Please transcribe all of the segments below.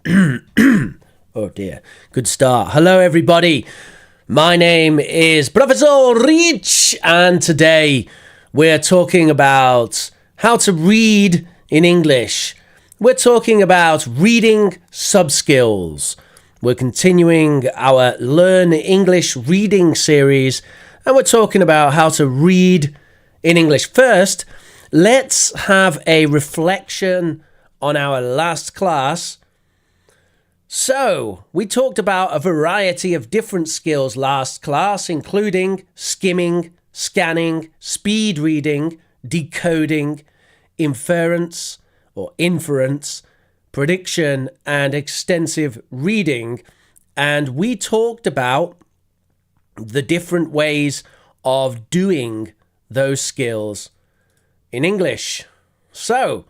Oh dear. Good start. Hello, everybody. My name is ProfRich, and today we're talking about how to read in English. We're talking about reading sub-skills. We're continuing our Learn English reading series, and we're talking about how to read in English. First, let's have a reflection on our last class. So, we talked about a variety of different skills last class, including skimming, scanning, speed reading, decoding, inference, prediction, and extensive reading. And we talked about the different ways of doing those skills in English. So,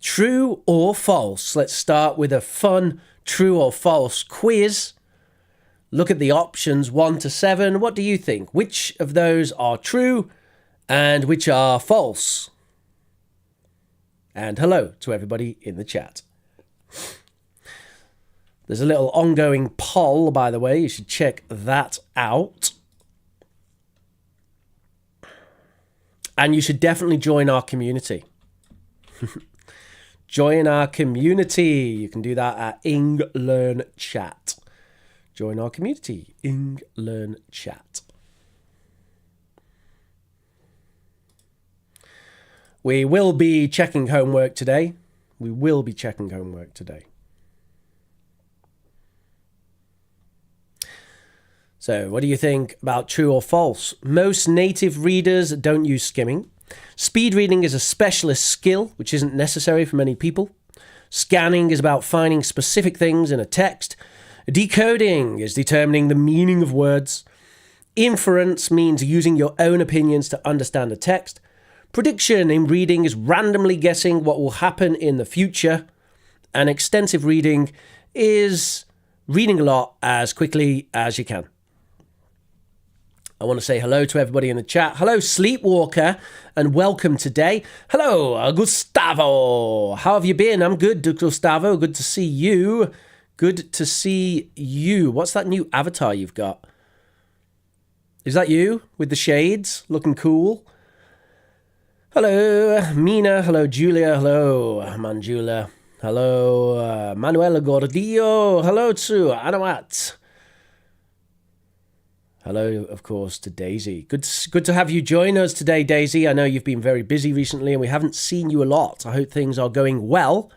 true or false? Let's start with a fun true or false quiz. Look at the options 1 to 7. What do you think? Which of those are true and which are false? And hello to everybody in the chat. There's a little ongoing poll, by the way. You should check that out. And you should definitely join our community. Join our community. You can do that at Learn Chat. Join our community, Learn Chat. We will be checking homework today. So, what do you think about true or false? Most native readers don't use skimming. Speed reading is a specialist skill, which isn't necessary for many people. Scanning is about finding specific things in a text. Decoding is determining the meaning of words. Inference means using your own opinions to understand a text. Prediction in reading is randomly guessing what will happen in the future. And extensive reading is reading a lot as quickly as you can. I want to say hello to everybody in the chat. Hello, Sleepwalker, and welcome today. Hello, Gustavo. How have you been? I'm good, Gustavo. Good to see you. Good to see you. What's that new avatar you've got? Is that you with the shades? Looking cool. Hello, Mina. Hello, Julia. Hello, Manjula. Hello, Manuela Gordillo. Hello to Anawat. Hello, of course, to Daisy. Good to have you join us today, Daisy. I know you've been very busy recently and we haven't seen you a lot. I hope things are going well.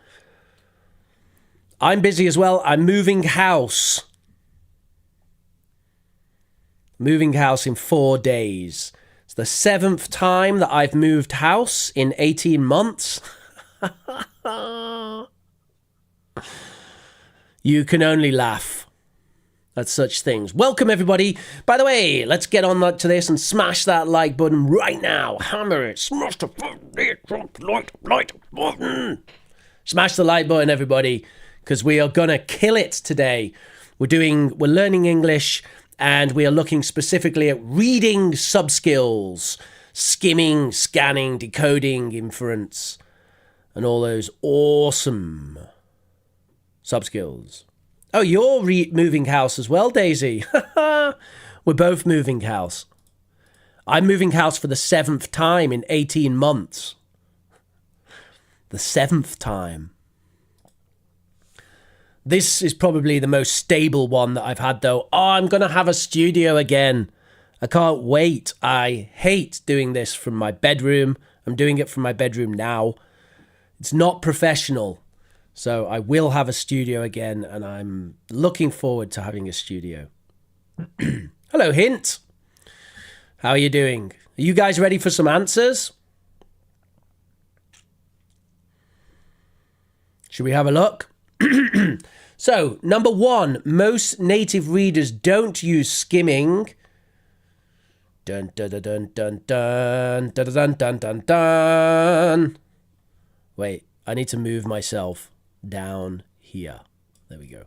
I'm busy as well. I'm moving house. Moving house in 4 days. It's the 7th time that I've moved house in 18 months. You can only laugh at such things. Welcome, everybody. By the way, let's get on to this and smash that like button right now. Hammer it. Smash the like button. Smash the like button, everybody, because we are going to kill it today. We're learning English, and we are looking specifically at reading sub-skills, skimming, scanning, decoding, inference, and all those awesome sub-skills. Oh, you're moving house as well, Daisy. We're both moving house. I'm moving house for the 7th time in 18 months. The 7th time. This is probably the most stable one that I've had, though. Oh, I'm going to have a studio again. I can't wait. I hate doing this from my bedroom. I'm doing it from my bedroom now. It's not professional. So I will have a studio again, and I'm looking forward to having a studio. Hello, Hint. How are you doing? Are you guys ready for some answers? Should we have a look? So, number 1, most native readers don't use skimming. Dun dun dun dun dun dun dun dun dun dun dun. Wait, I need to move myself down here. There we go.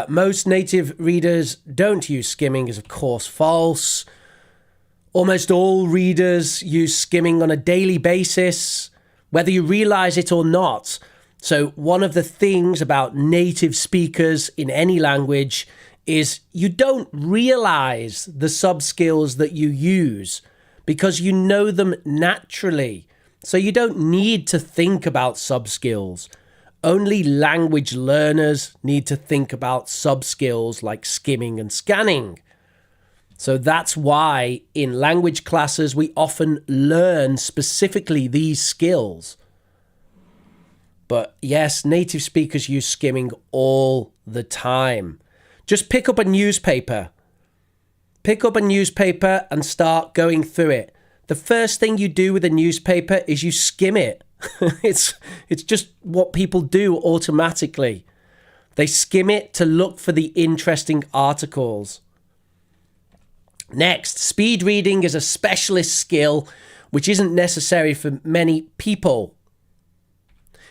Most native readers don't use skimming is, of course, false. Almost all readers use skimming on a daily basis. Whether you realize it or not, So one of the things about native speakers in any language is you don't realize the sub-skills that you use because you know them naturally. So you don't need to think about sub-skills. Only language learners need to think about sub-skills like skimming and scanning. So that's why in language classes we often learn specifically these skills. But yes, native speakers use skimming all the time. Just pick up a newspaper. Pick up a newspaper and start going through it. The first thing you do with a newspaper is you skim it. It's just what people do automatically. They skim it to look for the interesting articles. Next, speed reading is a specialist skill which isn't necessary for many people.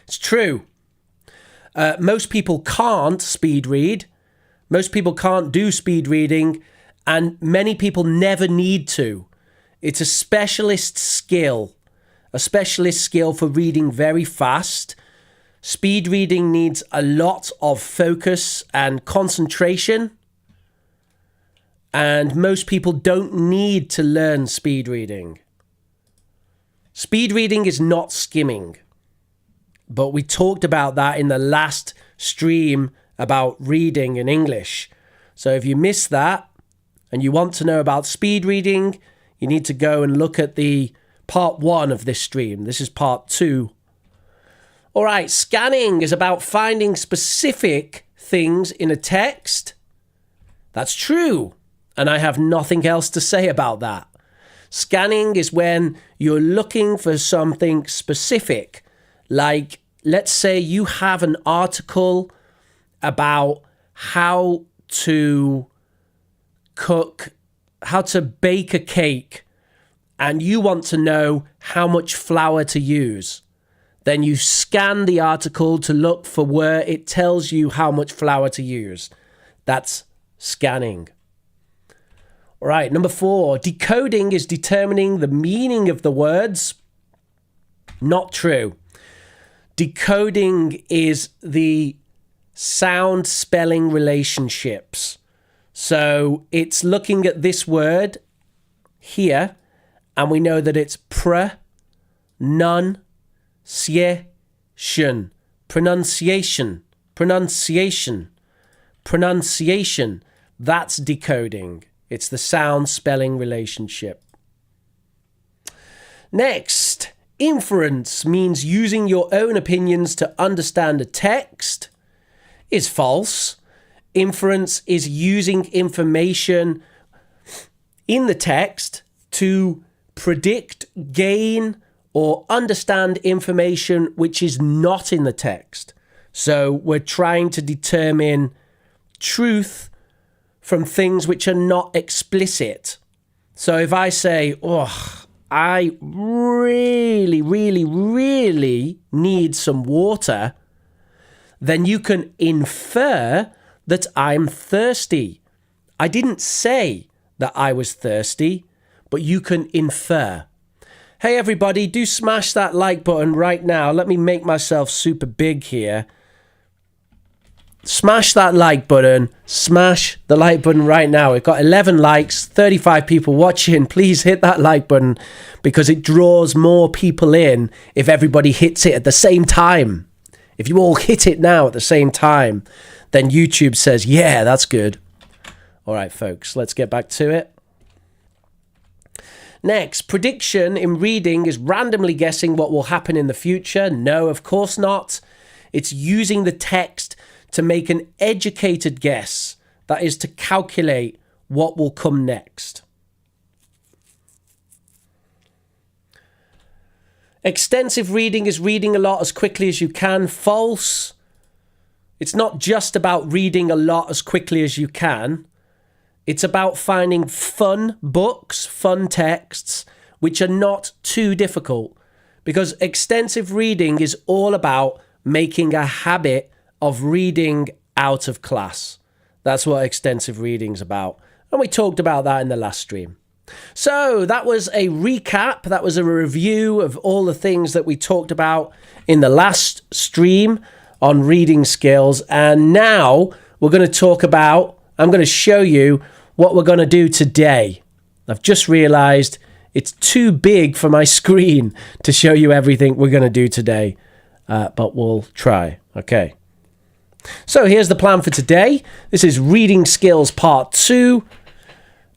It's true. Most people can't speed read. Most people can't do speed reading, and many people never need to. It's a specialist skill for reading very fast. Speed reading needs a lot of focus and concentration, and most people don't need to learn speed reading. Speed reading is not skimming. But we talked about that in the last stream about reading in English. So if you missed that and you want to know about speed reading, you need to go and look at the part 1 of this stream. This is part 2. All right, scanning is about finding specific things in a text. That's true. And I have nothing else to say about that. Scanning is when you're looking for something specific. Like, let's say you have an article about how to bake a cake, and you want to know how much flour to use. Then you scan the article to look for where it tells you how much flour to use. That's scanning. All right, number 4, decoding is determining the meaning of the words. Not true. Decoding is the sound spelling relationships. So it's looking at this word here, and we know that it's pronunciation. Pronunciation. That's decoding. It's the sound spelling relationship. Next, inference means using your own opinions to understand a text. Is false. Inference is using information in the text to predict, gain, or understand information which is not in the text. So we're trying to determine truth from things which are not explicit. So if I say, I really, really, really need some water, then you can infer that I'm thirsty. I didn't say that I was thirsty, but you can infer. Hey everybody, do smash that like button right now. Let me make myself super big here. Smash that like button. Smash the like button right now. We've got 11 likes, 35 people watching. Please hit that like button because it draws more people in if everybody hits it at the same time. If you all hit it now at the same time, then YouTube says, yeah, that's good. All right, folks, let's get back to it. Next, prediction in reading is randomly guessing what will happen in the future. No, of course not. It's using the text to make an educated guess. That is to calculate what will come next. Extensive reading is reading a lot as quickly as you can. False. It's not just about reading a lot as quickly as you can. It's about finding fun books, fun texts, which are not too difficult. Because extensive reading is all about making a habit of reading out of class. That's what extensive reading is about. And we talked about that in the last stream. So that was a recap. That was a review of all the things that we talked about in the last stream on reading skills. And now we're going to talk about, I'm going to show you what we're going to do today. I've just realized it's too big for my screen to show you everything we're going to do today. But we'll try. Okay. So here's the plan for today. This is reading skills part 2.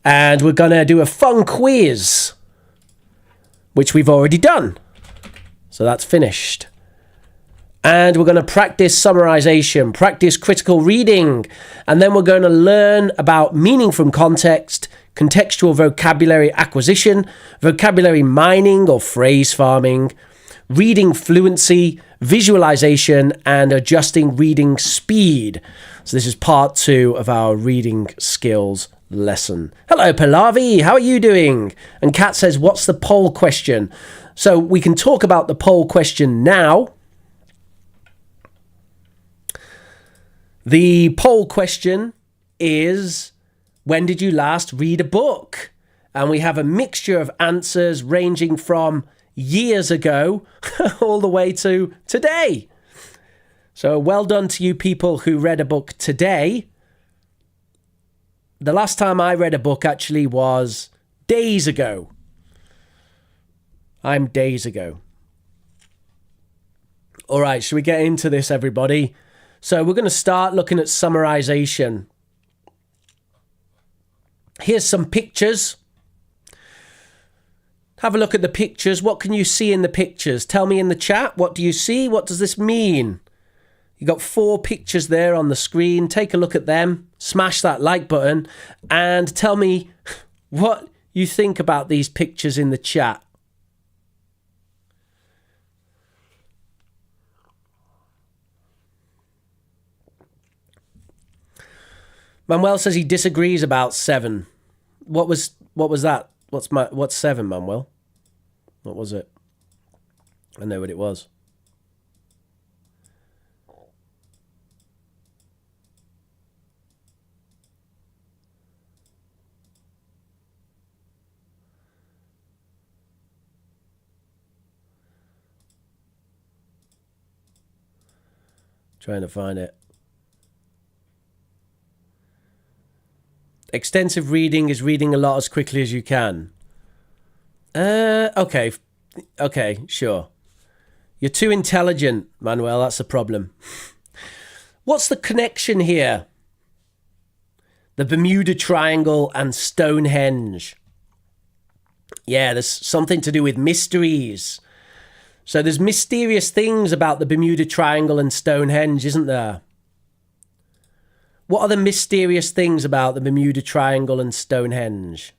And we're going to do a fun quiz, which we've already done. So that's finished. And we're going to practice summarization, practice critical reading. And then we're going to learn about meaning from context, contextual vocabulary acquisition, vocabulary mining or phrase farming, reading fluency, visualization, and adjusting reading speed. So this is part 2 of our reading skills lesson. Hello, Pallavi. How are you doing? And Kat says, what's the poll question? So we can talk about the poll question now. The poll question is, when did you last read a book? And we have a mixture of answers ranging from years ago all the way to today. So well done to you people who read a book today. The last time I read a book actually was days ago. I'm days ago. All right, should we get into this, everybody? So we're going to start looking at summarization. Here's some pictures. Have a look at the pictures. What can you see in the pictures? Tell me in the chat. What do you see? What does this mean? You've got 4 pictures there on the screen. Take a look at them. Smash that like button. And tell me what you think about these pictures in the chat. Manuel says he disagrees about 7. What was that? What's 7, Manuel? What was it? I know what it was. Trying to find it. Extensive reading is reading a lot as quickly as you can. Okay, sure. You're too intelligent, Manuel. That's the problem. What's the connection here? The Bermuda Triangle and Stonehenge. Yeah, there's something to do with mysteries. So there's mysterious things about the Bermuda Triangle and Stonehenge, isn't there? What are the mysterious things about the Bermuda Triangle and Stonehenge?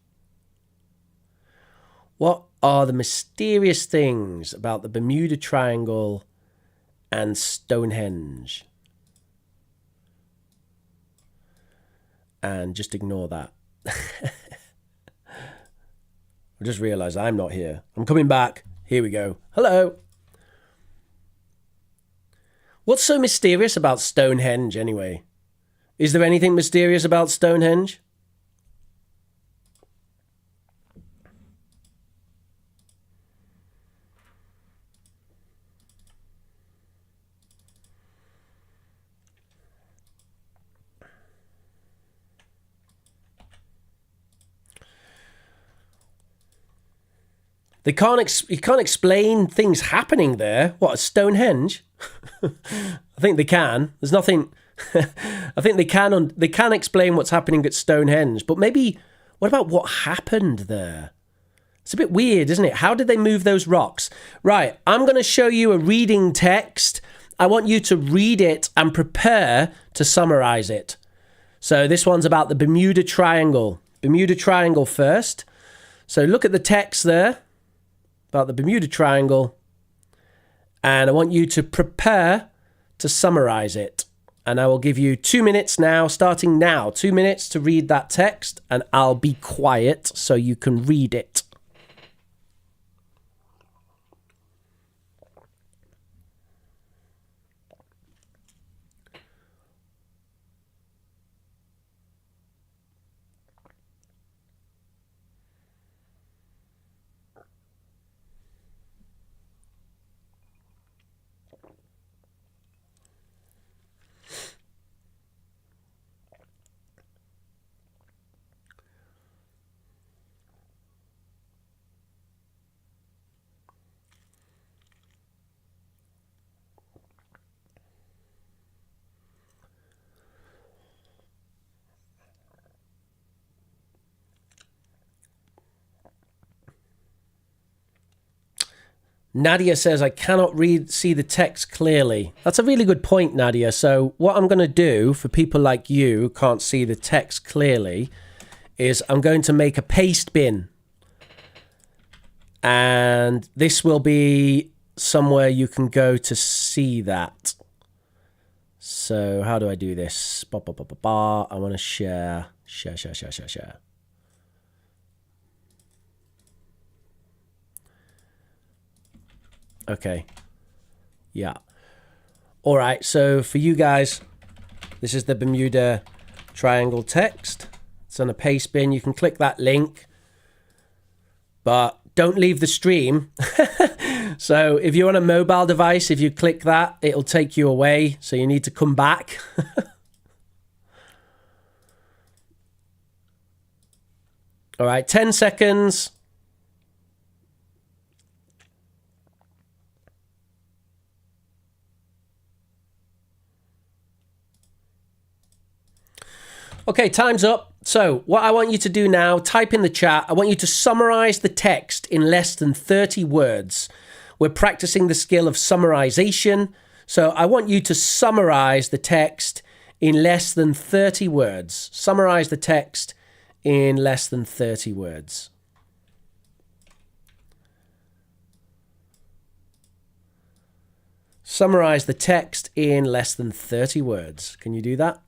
What are the mysterious things about the Bermuda Triangle and Stonehenge? And just ignore that. I just realised I'm not here. I'm coming back. Here we go. Hello. What's so mysterious about Stonehenge anyway? Is there anything mysterious about Stonehenge? You can't explain things happening there. What, Stonehenge? I think they can. There's nothing. I think they can explain what's happening at Stonehenge, but maybe what about what happened there? It's a bit weird, isn't it? How did they move those rocks? Right, I'm going to show you a reading text. I want you to read it and prepare to summarize it. So this one's about the Bermuda Triangle. Bermuda Triangle first. So look at the text there about the Bermuda Triangle, and I want you to prepare to summarize it. And I will give you 2 minutes now, starting now, 2 minutes to read that text, and I'll be quiet so you can read it. Nadia says, I cannot see the text clearly. That's a really good point, Nadia. So what I'm going to do for people like you who can't see the text clearly is I'm going to make a paste bin. And this will be somewhere you can go to see that. So how do I do this? I want to share. Okay. Yeah. All right. So for you guys, this is the Bermuda Triangle text. It's on a paste bin. You can click that link, but don't leave the stream. So if you're on a mobile device, if you click that, it'll take you away. So you need to come back. All right. 10 seconds. Okay, time's up. So what I want you to do now, type in the chat. I want you to summarize the text in less than 30 words. We're practicing the skill of summarization. So I want you to summarize the text in less than 30 words. Summarize the text in less than 30 words. Summarize the text in less than 30 words. Can you do that?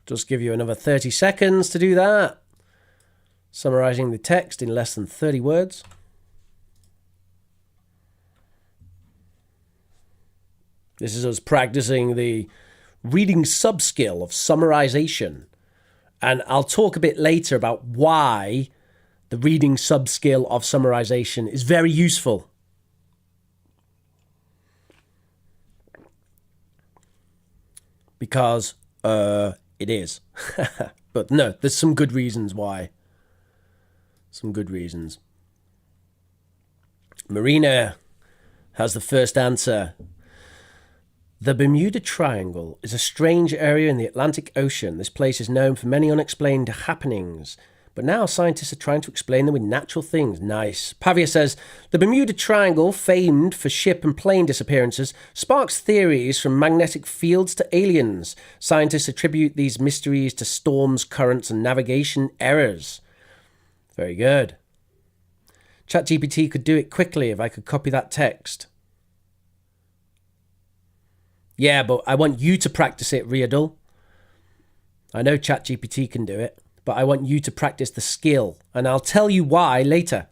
Just give you another 30 seconds to do that. Summarizing the text in less than 30 words. This is us practicing the reading sub-skill of summarization. And I'll talk a bit later about why the reading sub-skill of summarization is very useful. Because, it is. But no, there's some good reasons why. Some good reasons. Marina has the first answer. The Bermuda Triangle is a strange area in the Atlantic Ocean. This place is known for many unexplained happenings, but now scientists are trying to explain them with natural things. Nice. Pavia says, the Bermuda Triangle, famed for ship and plane disappearances, sparks theories from magnetic fields to aliens. Scientists attribute these mysteries to storms, currents, and navigation errors. Very good. ChatGPT could do it quickly if I could copy that text. Yeah, but I want you to practice it, Riadul. I know ChatGPT can do it, but I want you to practice the skill, and I'll tell you why later.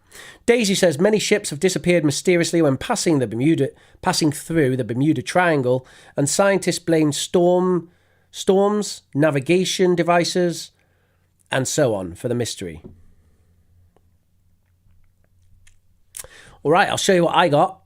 Daisy says many ships have disappeared mysteriously when passing through the Bermuda Triangle, and scientists blame storms, navigation devices, and so on for the mystery. All right, I'll show you what I got.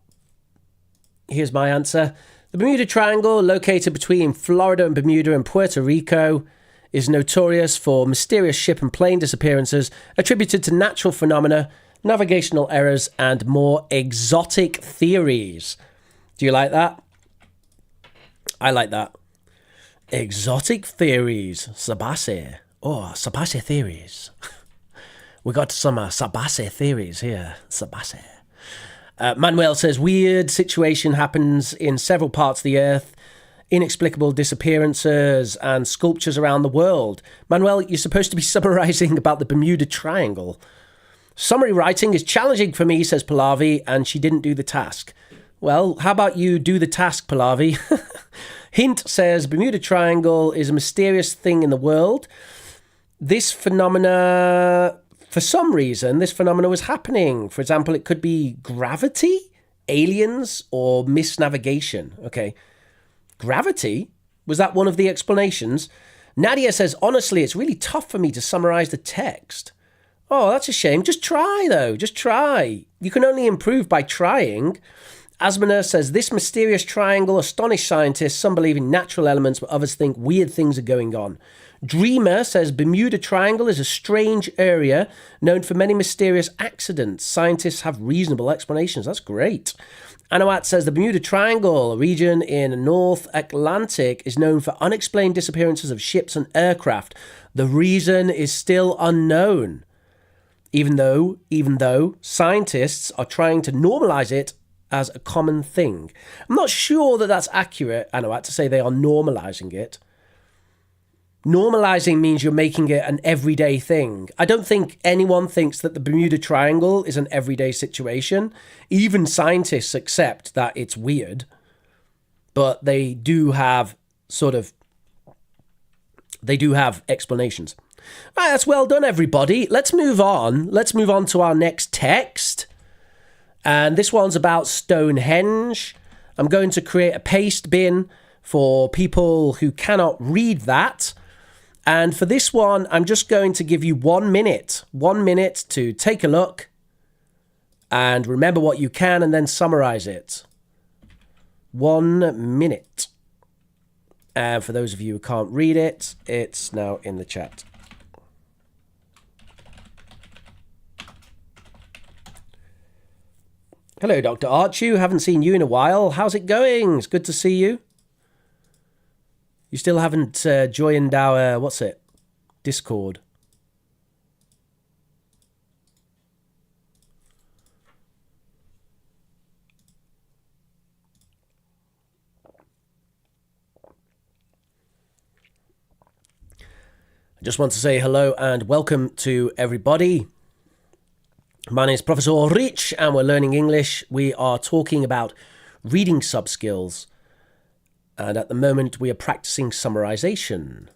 Here's my answer. The Bermuda Triangle, located between Florida and Bermuda and Puerto Rico, is notorious for mysterious ship and plane disappearances attributed to natural phenomena, navigational errors, and more exotic theories. Do you like that? I like that. Exotic theories. Sabase. Oh, Sabase theories. We got some Sabase theories here. Sabase. Manuel says, weird situation happens in several parts of the earth. Inexplicable disappearances and sculptures around the world. Manuel, you're supposed to be summarizing about the Bermuda Triangle. Summary writing is challenging for me, says Pallavi, and she didn't do the task. Well, how about you do the task, Pallavi? Hint says Bermuda Triangle is a mysterious thing in the world. This phenomena, for some reason, this phenomena was happening. For example, it could be gravity, aliens, or misnavigation. Okay. Gravity? Was that one of the explanations? Nadia says, honestly, it's really tough for me to summarize the text. Oh, that's a shame. Just try, though. Just try. You can only improve by trying. Asmana says, this mysterious triangle astonished scientists. Some believe in natural elements, but others think weird things are going on. Dreamer says, Bermuda Triangle is a strange area known for many mysterious accidents. Scientists have reasonable explanations. That's great. Anawat says, the Bermuda Triangle, a region in North Atlantic, is known for unexplained disappearances of ships and aircraft. The reason is still unknown. Even though scientists are trying to normalize it as a common thing. I'm not sure that that's accurate, Anawat, to say they are normalizing it. Normalizing means you're making it an everyday thing. I don't think anyone thinks that the Bermuda Triangle is an everyday situation. Even scientists accept that it's weird, but they do have explanations. All right, that's well done, everybody. Let's move on. Let's move on to our next text. And this one's about Stonehenge. I'm going to create a paste bin for people who cannot read that. And for this one, I'm just going to give you 1 minute. 1 minute to take a look and remember what you can and then summarize it. 1 minute. And for those of you who can't read it, it's now in the chat. Hello, Dr. Archu. Haven't seen you in a while. How's it going? It's good to see you. You still haven't joined our, Discord. I just want to say hello and welcome to everybody. My name is ProfRich and we're learning English. We are talking about reading sub-skills. And at the moment, we are practicing summarization.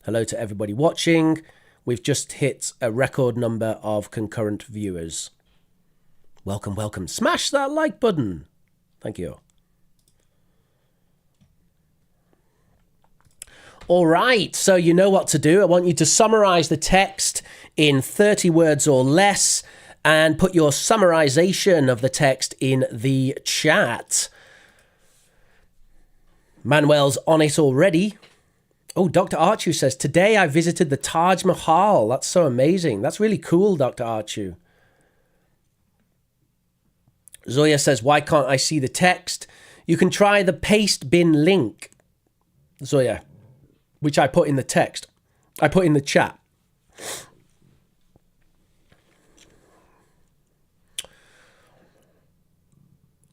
Hello to everybody watching. We've just hit a record number of concurrent viewers. Welcome, welcome. Smash that like button. Thank you. All right, so you know what to do. I want you to summarize the text in 30 words or less and put your summarization of the text in the chat. Manuel's on it already. Oh, Dr. Archu says, today I visited the Taj Mahal. That's so amazing. That's really cool, Dr. Archu. Zoya says, why can't I see the text? You can try the paste bin link, Zoya, which I put in the text. I put in the chat.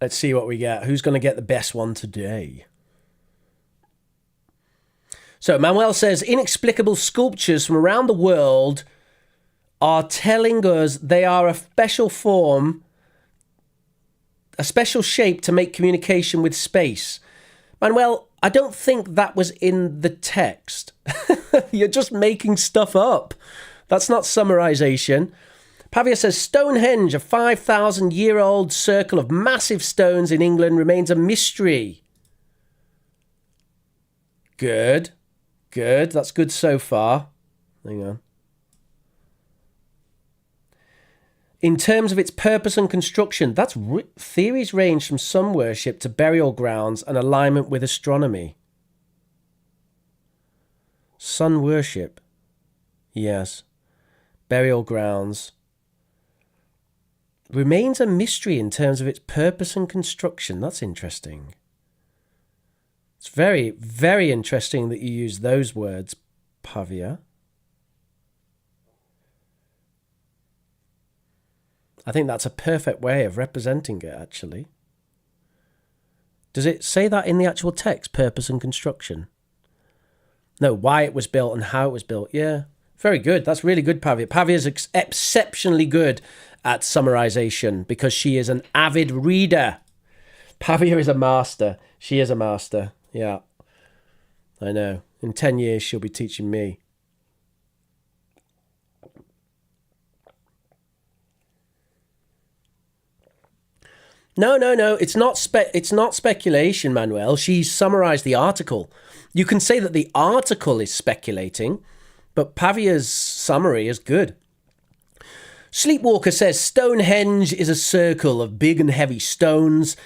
Let's see what we get. Who's going to get the best one today? So Manuel says, inexplicable sculptures from around the world are telling us they are a special form, a special shape to make communication with space. Manuel, I don't think that was in the text. You're just making stuff up. That's not summarization. Pavia says, Stonehenge, a 5,000-year-old circle of massive stones in England, remains a mystery. Good. Good. That's good so far. Hang on. In terms of its purpose and construction, that's theories range from sun worship to burial grounds and alignment with astronomy. Sun worship. Yes. Burial grounds. Remains a mystery in terms of its purpose and construction. That's interesting. It's very, very interesting that you use those words, Pavia. I think that's a perfect way of representing it, actually. Does it say that in the actual text, purpose and construction? No, why it was built and how it was built. Yeah, very good. That's really good, Pavia. Pavia is exceptionally good at summarization because she is an avid reader. Pavia is a master. She is a master. Yeah, I know. In 10 years, she'll be teaching me. No. It's not speculation, Manuel. She summarized the article. You can say that the article is speculating, but Pavia's summary is good. Sleepwalker says, Stonehenge is a circle of big and heavy stones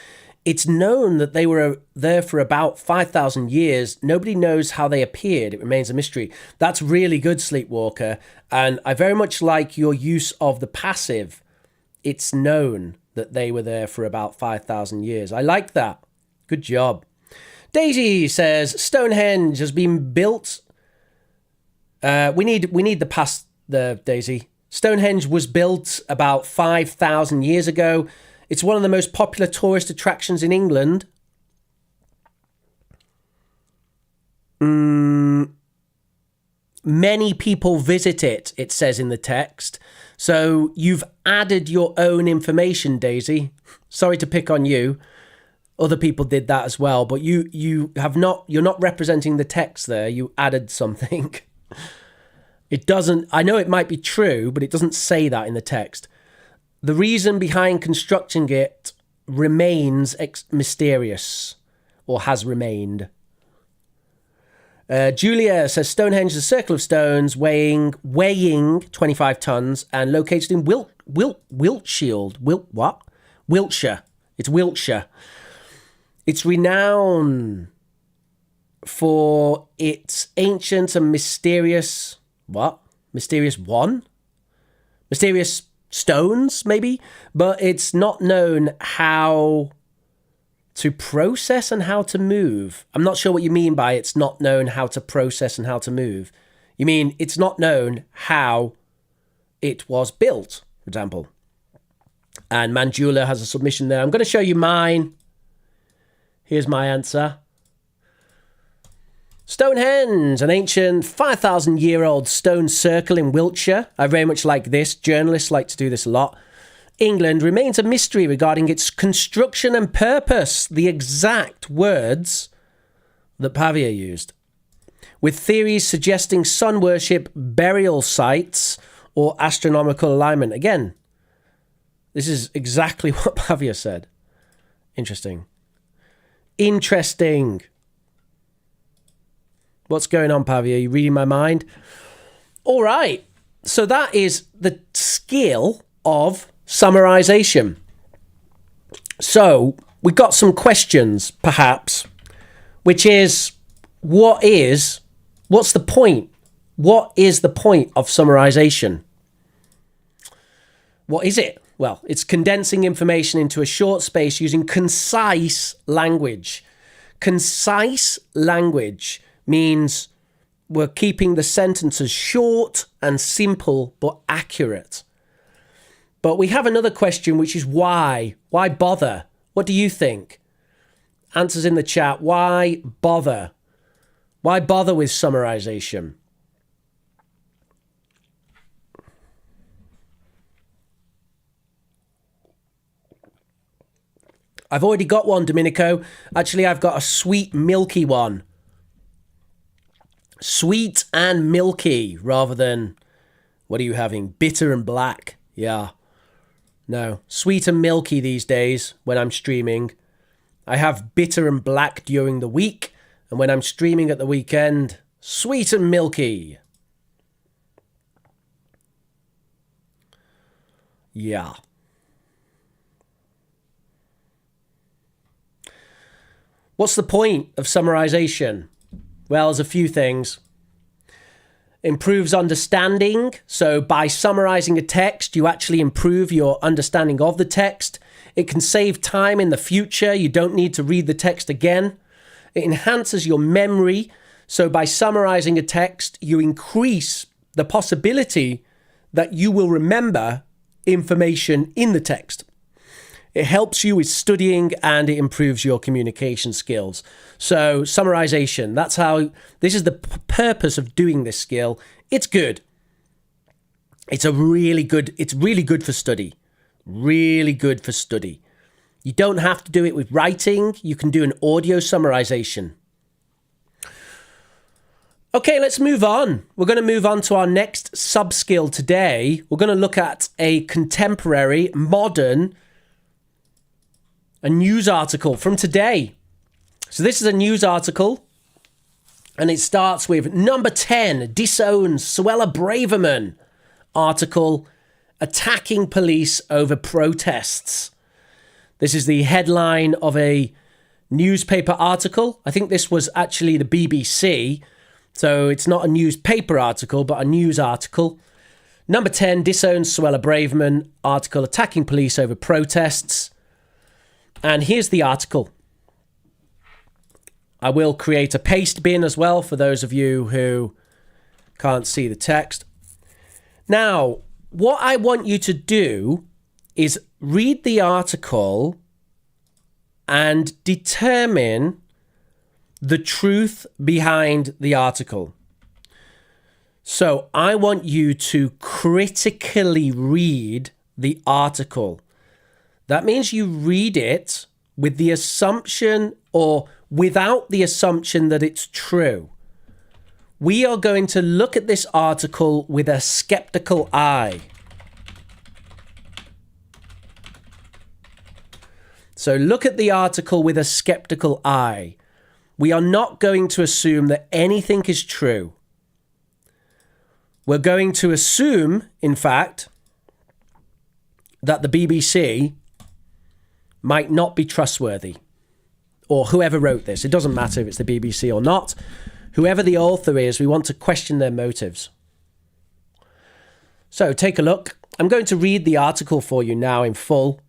It's known that they were there for about 5,000 years. Nobody knows how they appeared. It remains a mystery. That's really good, Sleepwalker. And I very much like your use of the passive. It's known that they were there for about 5,000 years. I like that. Good job. Daisy says, Stonehenge has been built. We need the Daisy. Stonehenge was built about 5,000 years ago. It's one of the most popular tourist attractions in England. Many people visit it, it says in the text. So you've added your own information, Daisy. Sorry to pick on you. Other people did that as well, but you're not representing the text there. You added something. It doesn't, I know it might be true, but it doesn't say that in the text. The reason behind constructing it remains mysterious, or has remained. Julia says Stonehenge is a circle of stones weighing 25 tons and located in Wiltshire. It's Wiltshire. It's renowned for its ancient and mysterious stones, maybe, but it's not known how to process and how to move. I'm not sure what you mean by it's not known how to process and how to move. You mean it's not known how it was built, for example. And Manjula has a submission there. I'm going to show you mine. Here's my answer. Stonehenge, an ancient 5,000-year-old stone circle in Wiltshire. I very much like this. Journalists like to do this a lot. England remains a mystery regarding its construction and purpose, the exact words that Pavia used, with theories suggesting sun worship, burial sites, or astronomical alignment. Again, this is exactly what Pavia said. Interesting. What's going on, Pavia? Are you reading my mind? All right. So that is the skill of summarization. So we've got some questions, perhaps, which is, what's the point? What is the point of summarization? What is it? Well, it's condensing information into a short space using concise language. Concise language means we're keeping the sentences short and simple but accurate. But we have another question, which is why? Why bother? What do you think? Answers in the chat. Why bother? Why bother with summarization? I've already got one, Domenico. Actually, I've got a sweet, milky one. Sweet and milky rather than, what are you having? Bitter and black. Yeah. No, sweet and milky these days when I'm streaming. I have bitter and black during the week, and when I'm streaming at the weekend, sweet and milky. Yeah. What's the point of summarization? Well, there's a few things. Improves understanding. So by summarizing a text, you actually improve your understanding of the text. It can save time in the future. You don't need to read the text again. It enhances your memory. So by summarizing a text, you increase the possibility that you will remember information in the text. It helps you with studying and it improves your communication skills. So summarization, this is the purpose of doing this skill. It's good. It's really good for study. Really good for study. You don't have to do it with writing. You can do an audio summarization. Okay, let's move on. We're going to move on to our next sub-skill today. We're going to look at a contemporary, modern, a news article from today. So this is a news article, and it starts with number 10 disowns Suella Braverman article attacking police over protests. This is the headline of a newspaper article. I think this was actually the BBC. So it's not a newspaper article, but a news article. Number 10, disowns Suella Braverman article attacking police over protests. And here's the article. I will create a paste bin as well for those of you who can't see the text. Now, what I want you to do is read the article and determine the truth behind the article. So I want you to critically read the article. That means you read it with the assumption or without the assumption that it's true. We are going to look at this article with a skeptical eye. So look at the article with a skeptical eye. We are not going to assume that anything is true. We're going to assume, in fact, that the BBC might not be trustworthy, or whoever wrote this. It doesn't matter if it's the BBC or not. Whoever the author is, we want to question their motives. So take a look. I'm going to read the article for you now in full.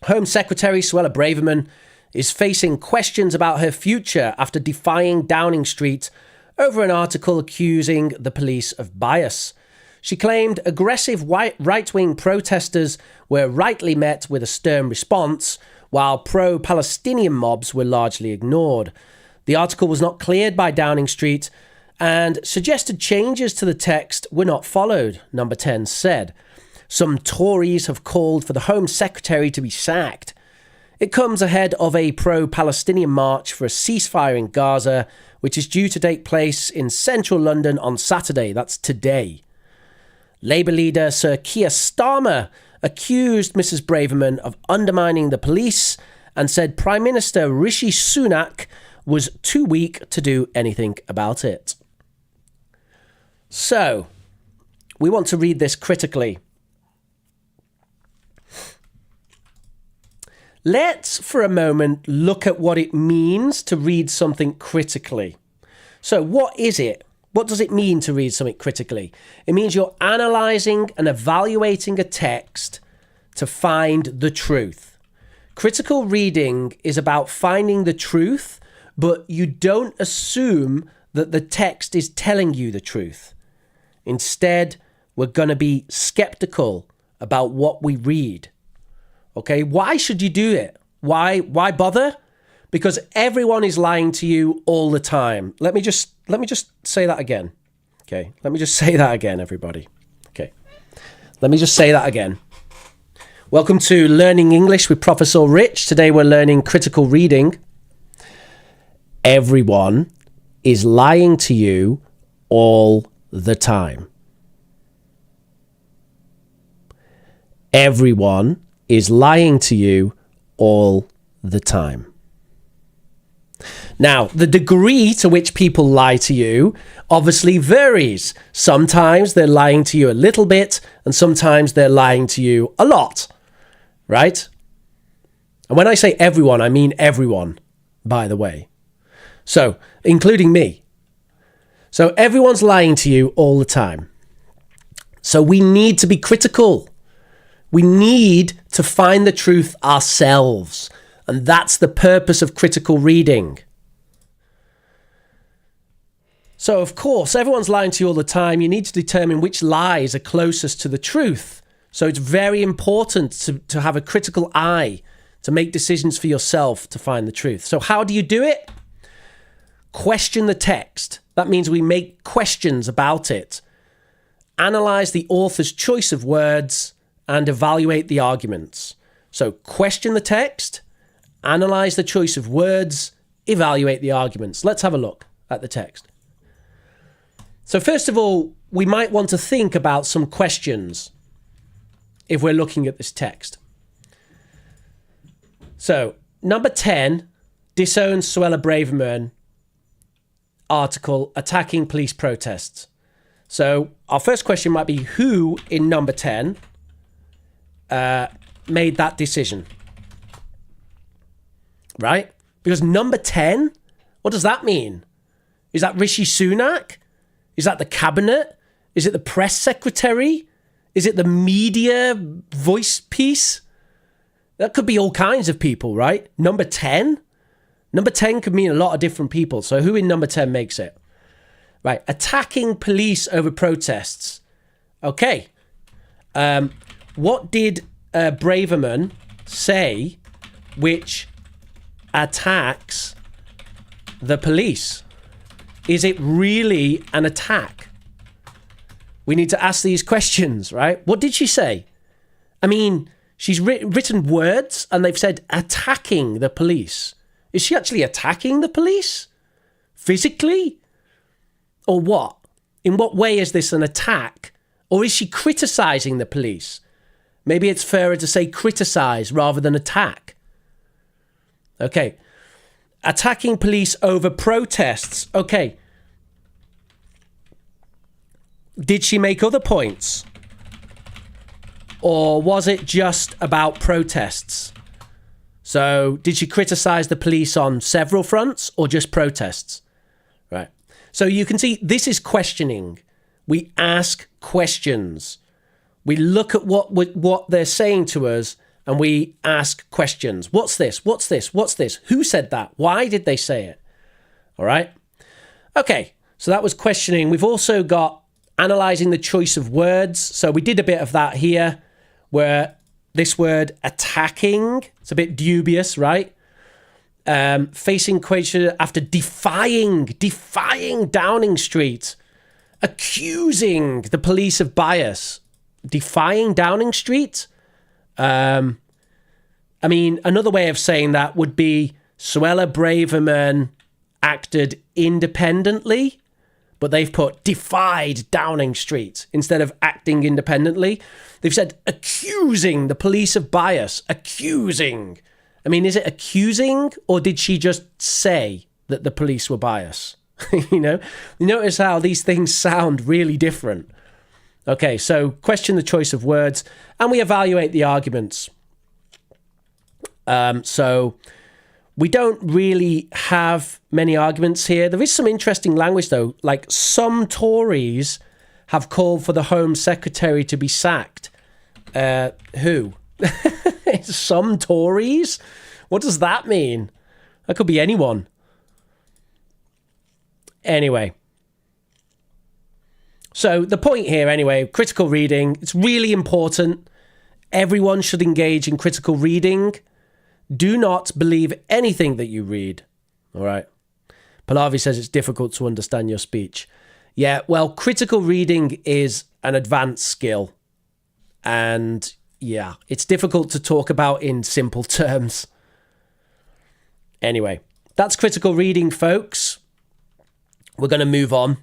Home Secretary Suella Braverman is facing questions about her future after defying Downing Street over an article accusing the police of bias. She claimed aggressive right-wing protesters were rightly met with a stern response, while pro-Palestinian mobs were largely ignored. The article was not cleared by Downing Street, and suggested changes to the text were not followed, Number 10 said. Some Tories have called for the Home Secretary to be sacked. It comes ahead of a pro-Palestinian march for a ceasefire in Gaza, which is due to take place in central London on Saturday. That's today. Labour leader Sir Keir Starmer accused Mrs. Braverman of undermining the police and said Prime Minister Rishi Sunak was too weak to do anything about it. So, we want to read this critically. Let's, for a moment, look at what it means to read something critically. So what is it? What does it mean to read something critically? It means you're analysing and evaluating a text to find the truth. Critical reading is about finding the truth, but you don't assume that the text is telling you the truth. Instead, we're going to be skeptical about what we read. Okay, why should you do it? Why bother? Because everyone is lying to you all the time. Let me just say that again. Okay, let me just say that again, everybody. Okay, let me just say that again. Welcome to Learning English with Professor Rich. Today we're learning critical reading. Everyone is lying to you all the time. Everyone is lying to you all the time. Now, the degree to which people lie to you obviously varies. Sometimes they're lying to you a little bit, and sometimes they're lying to you a lot, right? And when I say everyone, I mean everyone, by the way. So, including me. So, everyone's lying to you all the time. So, we need to be critical. We need to find the truth ourselves. And that's the purpose of critical reading. So, of course, everyone's lying to you all the time. You need to determine which lies are closest to the truth. So it's very important to have a critical eye, to make decisions for yourself to find the truth. So how do you do it? Question the text. That means we make questions about it. Analyze the author's choice of words and evaluate the arguments. So question the text, analyze the choice of words, evaluate the arguments. Let's have a look at the text. So first of all, we might want to think about some questions if we're looking at this text. So, number 10, disowns Suella Braverman article attacking police protests. So, our first question might be, who in number 10 made that decision? right? Because number 10, what does that mean? Is that Rishi Sunak? Is that the cabinet? Is it the press secretary? Is it the media voice piece? That could be all kinds of people, right? Number 10? Number 10 could mean a lot of different people. So who in number 10 makes it? Right, attacking police over protests. Okay. What did Braverman say which attacks the police? Is it really an attack? We need to ask these questions, right? What did she say? I mean, she's written words and they've said attacking the police. Is she actually attacking the police? Physically? Or what? In what way is this an attack? Or is she criticizing the police? Maybe it's fairer to say criticize rather than attack. Okay. Attacking police over protests. Okay. Did she make other points? Or was it just about protests? So, did she criticize the police on several fronts or just protests? Right. So you can see this is questioning. We ask questions. We look at what they're saying to us and we ask questions. What's this? What's this? What's this? Who said that? Why did they say it? All right. Okay. So that was questioning. We've also got analyzing the choice of words. So we did a bit of that here where this word attacking, it's a bit dubious, right? Facing question after defying Downing Street, accusing the police of bias, defying Downing Street. I mean, another way of saying that would be Suella Braverman acted independently, but they've put defied Downing Street instead of acting independently. They've said accusing the police of bias, accusing. I mean, is it accusing or did she just say that the police were biased? You know, you notice how these things sound really different. Okay, so question the choice of words and we evaluate the arguments. So we don't really have many arguments here. There is some interesting language though, like some Tories have called for the Home Secretary to be sacked. Who? Some Tories? What does that mean? That could be anyone. Anyway. So the point here, anyway, critical reading, it's really important. Everyone should engage in critical reading. Do not believe anything that you read. All right. Pallavi says it's difficult to understand your speech. Yeah, well, critical reading is an advanced skill. And yeah, it's difficult to talk about in simple terms. Anyway, that's critical reading, folks. We're going to move on.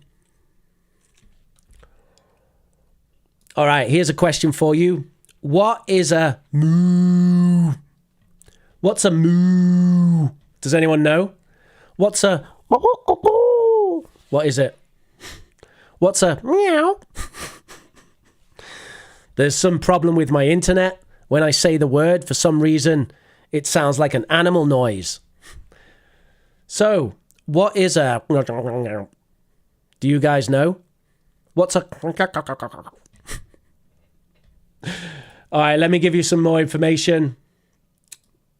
All right, here's a question for you. What is a moo? What's a moo? Does anyone know? What's a... What is it? What's a meow? There's some problem with my internet. When I say the word, for some reason, it sounds like an animal noise. So, what is a... Do you guys know? What's a... All right, let me give you some more information.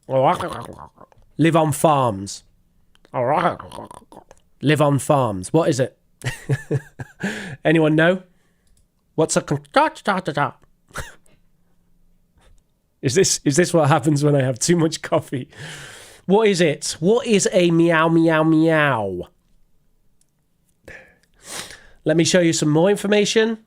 Live on farms. Live on farms. What is it? Anyone know? What's a... Is this what happens when I have too much coffee? What is it? What is a meow, meow, meow? Let me show you some more information.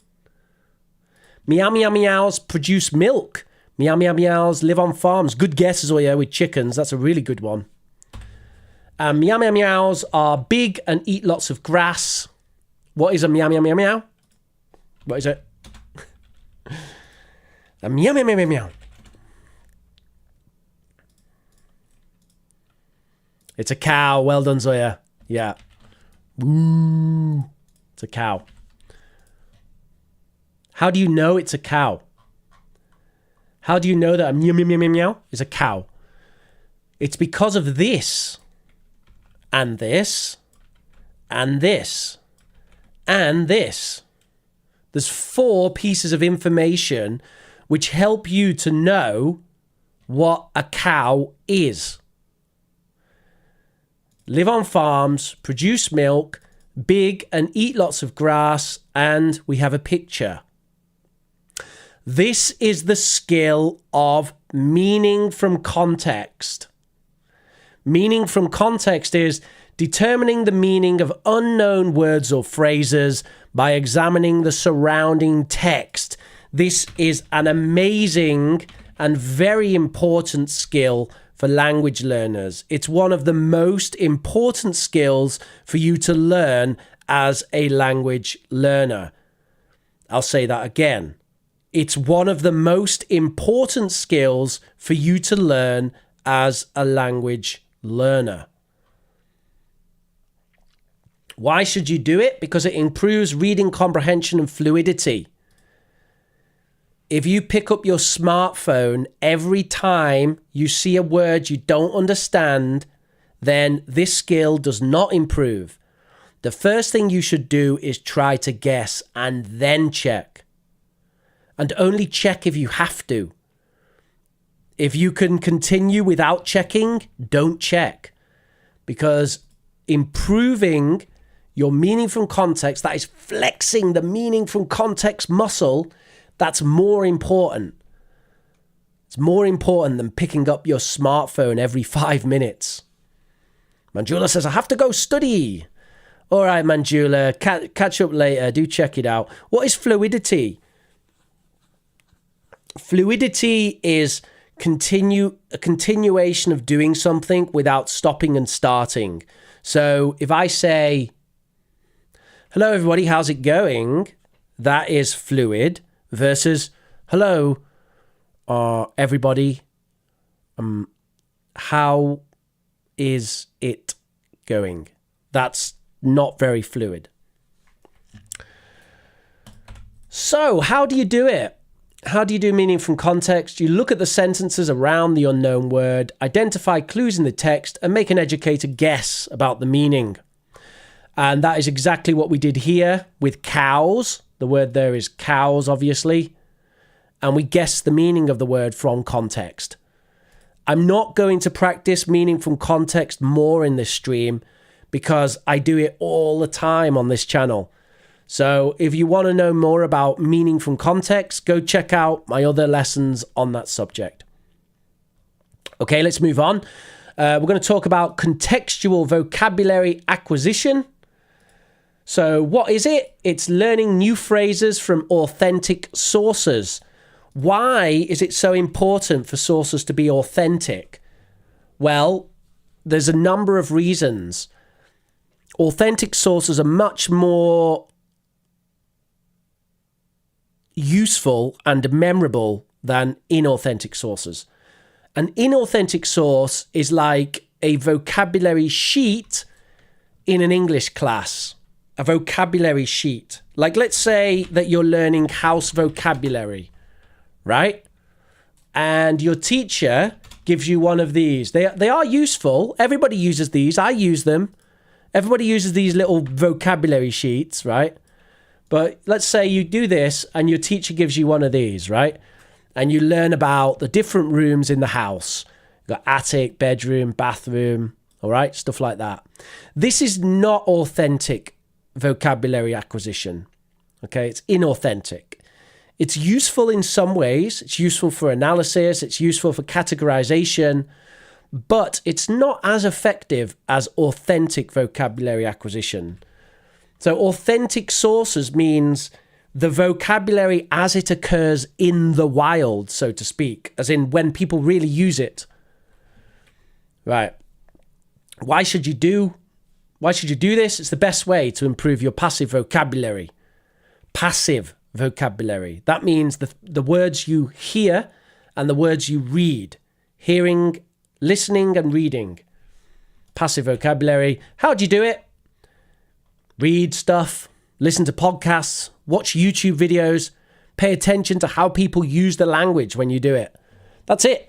Meow, meow, meows produce milk. Meow, meow, meows live on farms. Good guess as well, yeah, with chickens. That's a really good one. Meow, meow, meows are big and eat lots of grass. What is a meow, meow, meow, meow? What is it? A meow, meow, meow, meow, meow. It's a cow. Well done, Zoya. Yeah. Woo. It's a cow. How do you know it's a cow? How do you know that a meow, meow, meow, meow, meow is a cow? It's because of this, and this, and this, and this. There's 4 pieces of information which help you to know what a cow is. Live on farms, produce milk, big and eat lots of grass, and we have a picture. This is the skill of meaning from context. Meaning from context is determining the meaning of unknown words or phrases by examining the surrounding text. This is an amazing and very important skill for language learners. It's one of the most important skills for you to learn as a language learner. I'll say that again. It's one of the most important skills for you to learn as a language learner. Why should you do it? Because it improves reading comprehension and fluidity. If you pick up your smartphone every time you see a word you don't understand, then this skill does not improve. The first thing you should do is try to guess and then check. And only check if you have to. If you can continue without checking, don't check. Because improving your meaning from context, that is flexing the meaning from context muscle, that's more important. It's more important than picking up your smartphone every 5 minutes. Manjula says, I have to go study. All right, Manjula, catch up later. Do check it out. What is fluidity? Fluidity is a continuation of doing something without stopping and starting. So if I say, hello, everybody, how's it going? That is fluid versus, hello, everybody, how is it going? That's not very fluid. So how do you do it? How do you do meaning from context? You look at the sentences around the unknown word, identify clues in the text, and make an educated guess about the meaning. And that is exactly what we did here with cows. The word there is cows, obviously. And we guessed the meaning of the word from context. I'm not going to practice meaning from context more in this stream because I do it all the time on this channel. So if you want to know more about meaning from context, go check out my other lessons on that subject. Okay, let's move on. We're going to talk about contextual vocabulary acquisition. So what is it? It's learning new phrases from authentic sources. Why is it so important for sources to be authentic? Well, there's a number of reasons. Authentic sources are much more useful and memorable than inauthentic sources. An inauthentic source is like a vocabulary sheet in an English class. A vocabulary sheet. Like, let's say that you're learning house vocabulary, right? And your teacher gives you one of these. They are useful. Everybody uses these. I use them. Everybody uses these little vocabulary sheets, right? But let's say you do this and your teacher gives you one of these, right? And you learn about the different rooms in the house. You've got attic, bedroom, bathroom, all right? Stuff like that. This is not authentic vocabulary acquisition, okay? It's inauthentic. It's useful in some ways. It's useful for analysis. It's useful for categorization. But it's not as effective as authentic vocabulary acquisition. So authentic sources means the vocabulary as it occurs in the wild, so to speak, as in when people really use it. Right. Why should you do this? It's the best way to improve your passive vocabulary. Passive vocabulary. That means the words you hear and the words you read. Hearing, listening and reading. Passive vocabulary. How do you do it? Read stuff, listen to podcasts, watch YouTube videos, pay attention to how people use the language when you do it. That's it.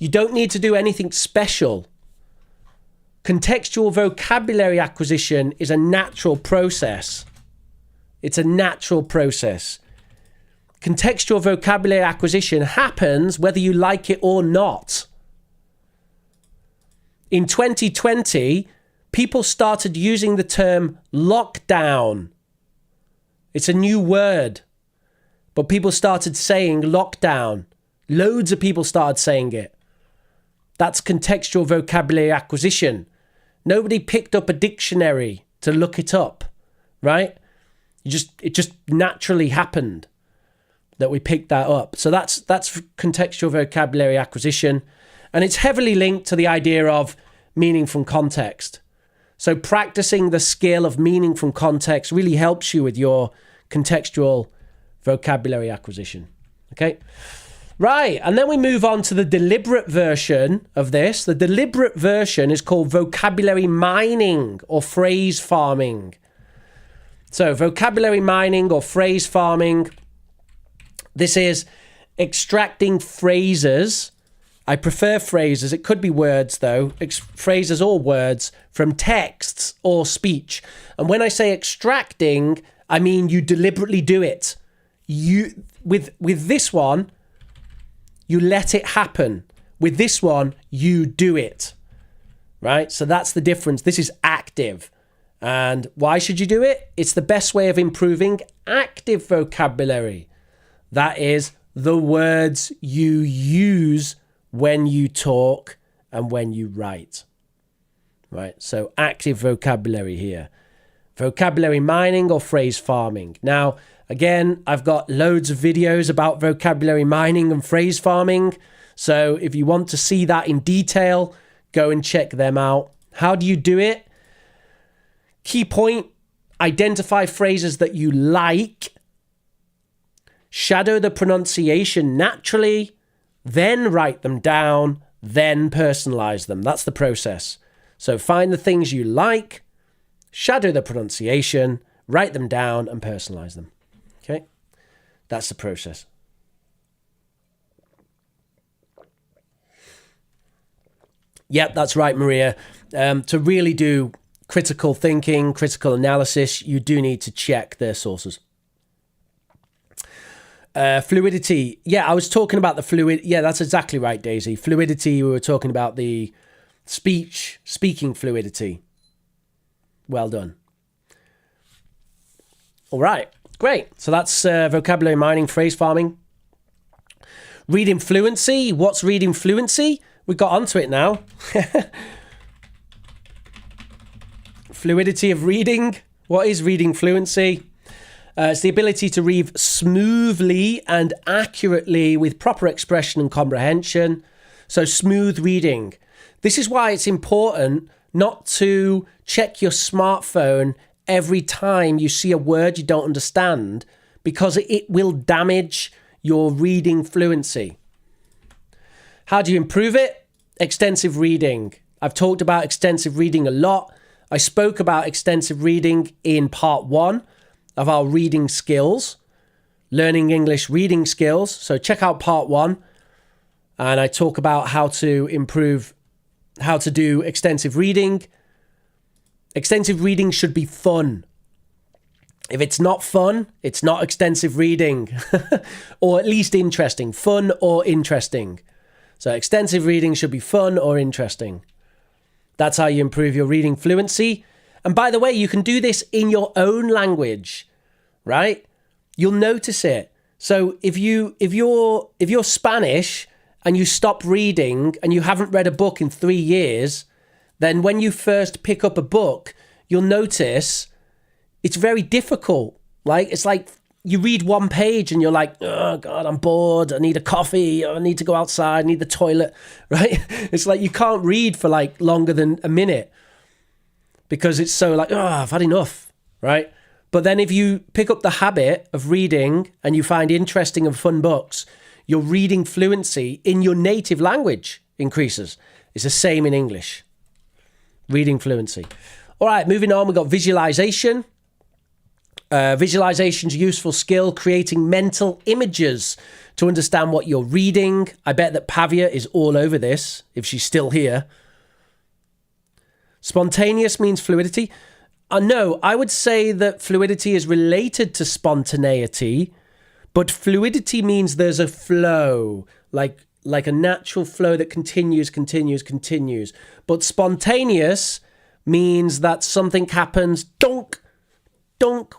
You don't need to do anything special. Contextual vocabulary acquisition is a natural process. It's a natural process. Contextual vocabulary acquisition happens whether you like it or not. In 2020, people started using the term lockdown. It's a new word, but people started saying lockdown. Loads of people started saying it. That's contextual vocabulary acquisition. Nobody picked up a dictionary to look it up, right? It just naturally happened that we picked that up. So that's contextual vocabulary acquisition. And it's heavily linked to the idea of meaning from context. So practicing the skill of meaning from context really helps you with your contextual vocabulary acquisition. Okay? Right, and then we move on to the deliberate version of this. The deliberate version is called vocabulary mining or phrase farming. So vocabulary mining or phrase farming, this is extracting phrases. I prefer phrases. It could be words though. Phrases or words from texts or speech. And when I say extracting, I mean you deliberately do it. You with this one, you let it happen. With this one, you do it. Right? So that's the difference. This is active. And why should you do it? It's the best way of improving active vocabulary. That is the words you use when you talk and when you write. Right? So active vocabulary here. Vocabulary mining or phrase farming. Now, again, I've got loads of videos about vocabulary mining and phrase farming. So if you want to see that in detail, go and check them out. How do you do it? Key point, identify phrases that you like. Shadow the pronunciation naturally, then write them down, then personalize them. That's the process. So find the things you like, shadow the pronunciation, write them down, and personalize them. Okay? That's the process. Yep, that's right, Maria. To really do critical thinking, critical analysis, you do need to check their sources. Fluidity. Yeah, I was talking about the fluid. Yeah, that's exactly right, Daisy. Fluidity, we were talking about the speaking fluidity. Well done. All right, great. So that's vocabulary mining, phrase farming. Reading fluency. What's reading fluency? We got onto it now. Fluidity of reading. What is reading fluency? It's the ability to read smoothly and accurately with proper expression and comprehension. So smooth reading. This is why it's important not to check your smartphone every time you see a word you don't understand, because it will damage your reading fluency. How do you improve it? Extensive reading. I've talked about extensive reading a lot. I spoke about extensive reading in part 1 of our reading skills, learning English reading skills. So check out part 1. And I talk about how to improve, how to do extensive reading. Extensive reading should be fun. If it's not fun, it's not extensive reading. Or at least interesting. Fun or interesting. So extensive reading should be fun or interesting. That's how you improve your reading fluency. And by the way, you can do this in your own language, right? You'll notice it. So if you're Spanish and you stop reading and you haven't read a book in 3 years, then when you first pick up a book, you'll notice it's very difficult. Like, it's like you read one page and you're like, oh God, I'm bored. I need a coffee. I need to go outside. I need the toilet, right? It's like you can't read for like longer than a minute because it's so like, oh, I've had enough, right? But then if you pick up the habit of reading and you find interesting and fun books, your reading fluency in your native language increases. It's the same in English. Reading fluency. All right, moving on, we've got visualization. Visualization's a useful skill, creating mental images to understand what you're reading. I bet that Pavia is all over this, if she's still here. Spontaneous means fluidity. No, I would say that fluidity is related to spontaneity, but fluidity means there's a flow, like a natural flow that continues. But spontaneous means that something happens dunk,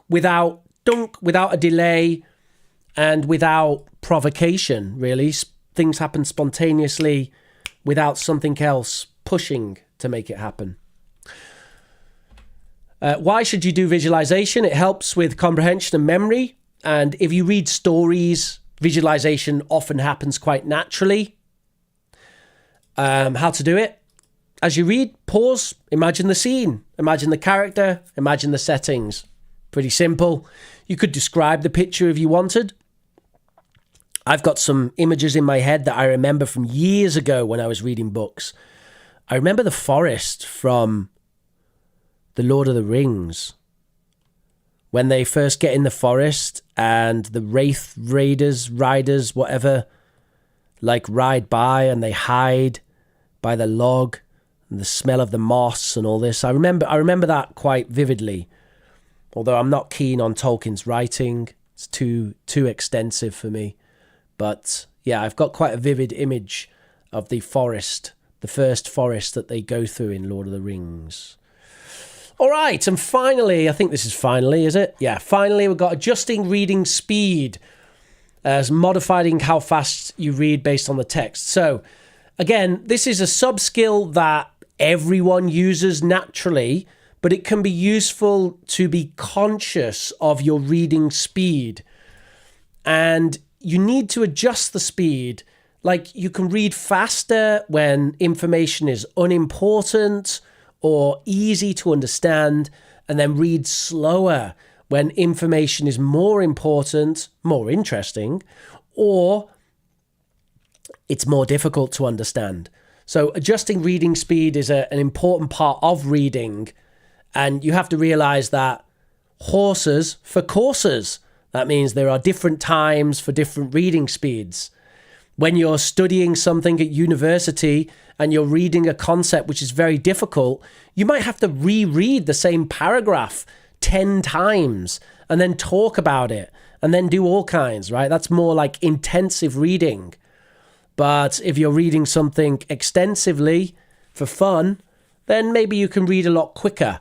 without a delay and without provocation, really. Things happen spontaneously without something else pushing to make it happen. Why should you do visualization? It helps with comprehension and memory. And if you read stories, visualization often happens quite naturally. How to do it? As you read, pause, imagine the scene, imagine the character, imagine the settings. Pretty simple. You could describe the picture if you wanted. I've got some images in my head that I remember from years ago when I was reading books. I remember the forest from The Lord of the Rings. When they first get in the forest and the Wraith riders, whatever, like ride by and they hide by the log and the smell of the moss and all this. I remember that quite vividly. Although I'm not keen on Tolkien's writing. It's too extensive for me. But yeah, I've got quite a vivid image of the forest, the first forest that they go through in Lord of the Rings. All right, and finally, I think this is finally, is it? Yeah, finally we've got adjusting reading speed as modifying how fast you read based on the text. So again, this is a sub-skill that everyone uses naturally, but it can be useful to be conscious of your reading speed. And you need to adjust the speed. Like you can read faster when information is unimportant or easy to understand, and then read slower when information is more important, more interesting, or it's more difficult to understand. So adjusting reading speed is an important part of reading, and you have to realize that horses for courses. That means there are different times for different reading speeds. When you're studying something at university and you're reading a concept which is very difficult, you might have to reread the same paragraph 10 times and then talk about it and then do all kinds, right? That's more like intensive reading. But if you're reading something extensively for fun, then maybe you can read a lot quicker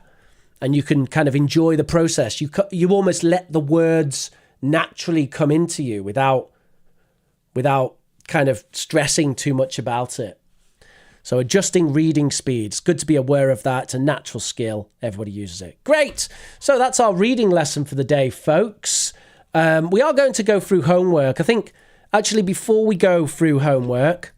and you can kind of enjoy the process. You almost let the words naturally come into you without kind of stressing too much about it. So adjusting reading speed. It's good to be aware of that. It's a natural skill. Everybody uses it. Great. So that's our reading lesson for the day, folks. We are going to go through homework. I think actually before we go through homework,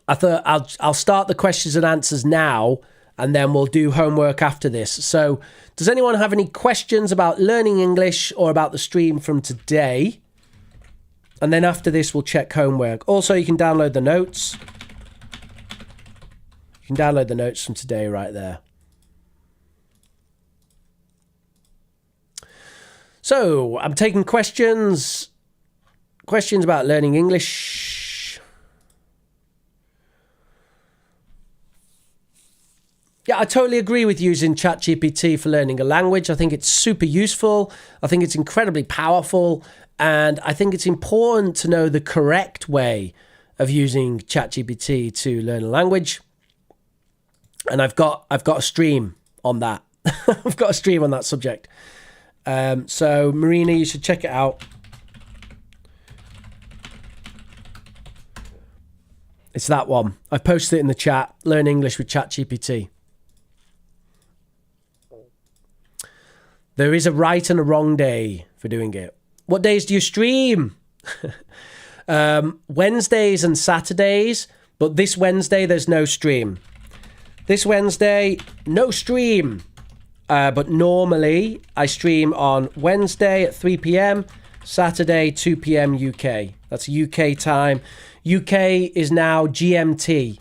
I thought I'll start the questions and answers now, and then we'll do homework after this. So does anyone have any questions about learning English or about the stream from today? And then after this, we'll check homework. Also, you can download the notes. You can download the notes from today right there. So I'm taking questions. Questions about learning English. Yeah, I totally agree with using ChatGPT for learning a language. I think it's super useful. I think it's incredibly powerful. And I think it's important to know the correct way of using ChatGPT to learn a language. And I've got a stream on that. I've got a stream on that subject. So Marina, you should check it out. It's that one. I've posted it in the chat. Learn English with ChatGPT. There is a right and a wrong day for doing it. What days do you stream? Wednesdays and Saturdays, but this Wednesday there's no stream. This Wednesday, no stream. But normally I stream on Wednesday at 3 p.m, Saturday 2 p.m. UK. That's UK time. UK is now GMT.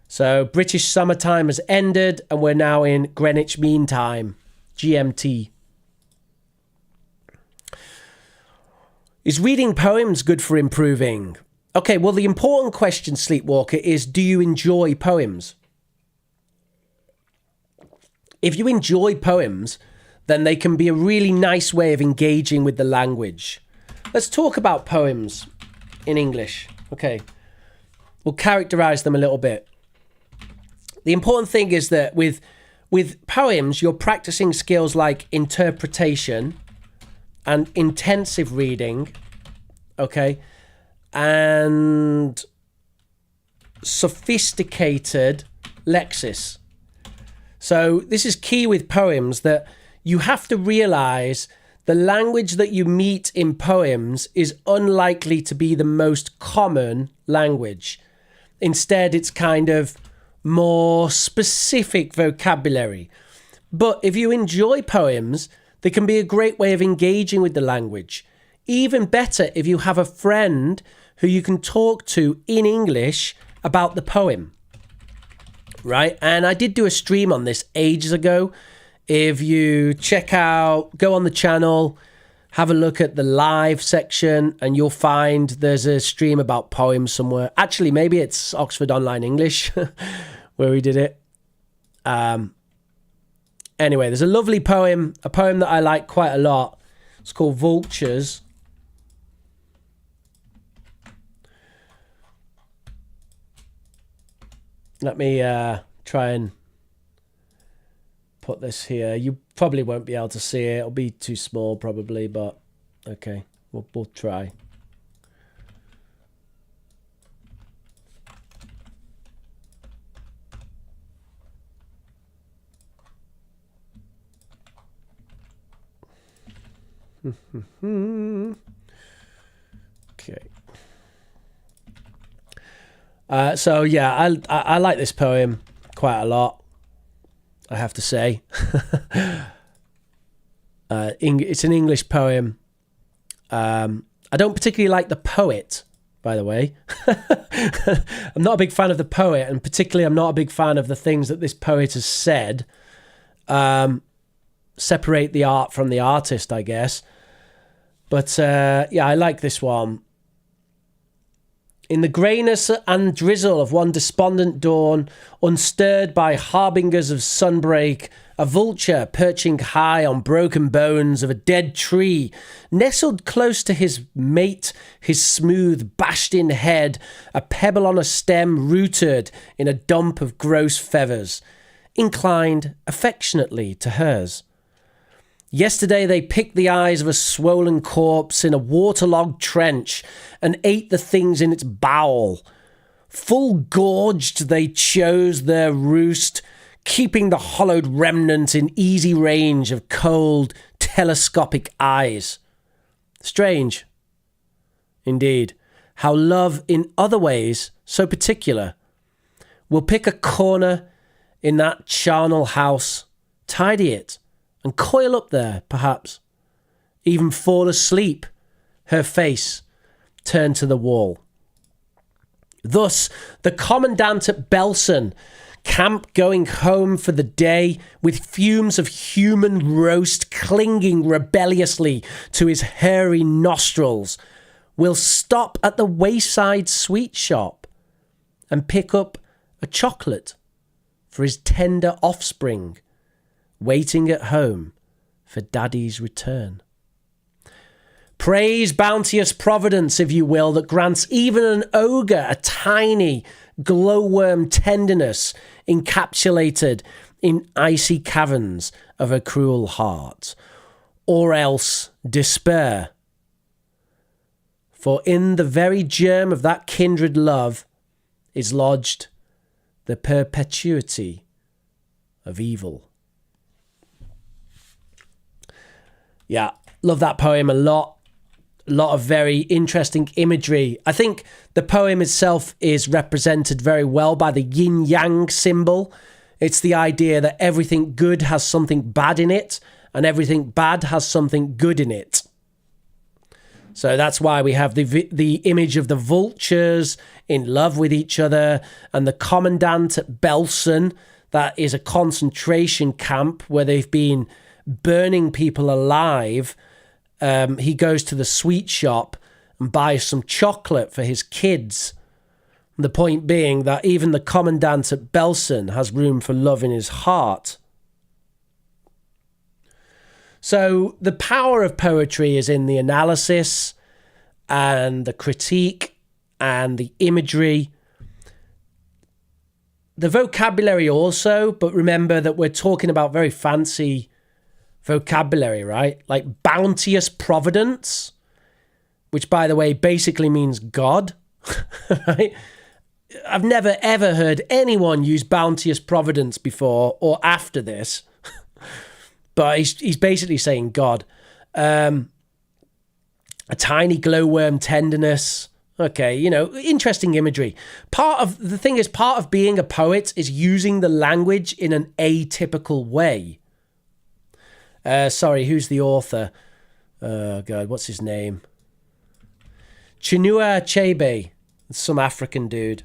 So British summertime has ended and we're now in Greenwich Mean Time, GMT. Is reading poems good for improving? Okay, well, the important question, Sleepwalker, is do you enjoy poems? If you enjoy poems, then they can be a really nice way of engaging with the language. Let's talk about poems in English. Okay, we'll characterize them a little bit. The important thing is that with poems, you're practicing skills like interpretation and intensive reading, okay, and sophisticated lexis. So this is key with poems, that you have to realize the language that you meet in poems is unlikely to be the most common language. Instead, it's kind of more specific vocabulary. But if you enjoy poems, they can be a great way of engaging with the language. Even better if you have a friend who you can talk to in English about the poem, right? And I did do a stream on this ages ago. If you go on the channel, have a look at the live section, and you'll find there's a stream about poems somewhere. Actually, maybe it's Oxford Online English where we did it. Anyway, there's a lovely poem, a poem that I like quite a lot. It's called Vultures. Let me try and put this here. You probably won't be able to see it. It'll be too small probably, but okay, we'll try. Okay. So yeah, I like this poem quite a lot, I have to say. It's an English poem. I don't particularly like the poet, by the way. I'm not a big fan of the poet, and particularly I'm not a big fan of the things that this poet has said. Separate the art from the artist, I guess. But yeah, I like this one. In the greyness and drizzle of one despondent dawn, unstirred by harbingers of sunbreak, a vulture perching high on broken bones of a dead tree, nestled close to his mate, his smooth, bashed-in head, a pebble on a stem rooted in a dump of gross feathers, inclined affectionately to hers. Yesterday they picked the eyes of a swollen corpse in a waterlogged trench and ate the things in its bowel. Full gorged they chose their roost, keeping the hollowed remnant in easy range of cold, telescopic eyes. Strange, indeed, how love in other ways, so particular, will pick a corner in that charnel house, tidy it, and coil up there, perhaps, even fall asleep, her face turned to the wall. Thus, the commandant at Belsen, camp going home for the day, with fumes of human roast clinging rebelliously to his hairy nostrils, will stop at the wayside sweet shop and pick up a chocolate for his tender offspring, waiting at home for daddy's return. Praise bounteous providence, if you will, that grants even an ogre a tiny glowworm tenderness encapsulated in icy caverns of a cruel heart, or else despair. For in the very germ of that kindred love is lodged the perpetuity of evil. Yeah, love that poem a lot. A lot of very interesting imagery. I think the poem itself is represented very well by the yin-yang symbol. It's the idea that everything good has something bad in it, and everything bad has something good in it. So that's why we have the image of the vultures in love with each other, and the commandant at Belsen, that is a concentration camp where they've been burning people alive he goes to the sweet shop and buys some chocolate for his kids. The point being that even the commandant at Belsen has room for love in his heart. So the power of poetry is in the analysis and the critique and the imagery. The vocabulary also, but remember that we're talking about very fancy vocabulary, right? Like bounteous providence, which, by the way, basically means God, right? I've never, ever heard anyone use bounteous providence before or after this, but he's basically saying God. A tiny glowworm tenderness. Okay, interesting imagery. Part of being a poet is using the language in an atypical way. Sorry, who's the author? Oh, God, what's his name? Chinua Achebe. Some African dude.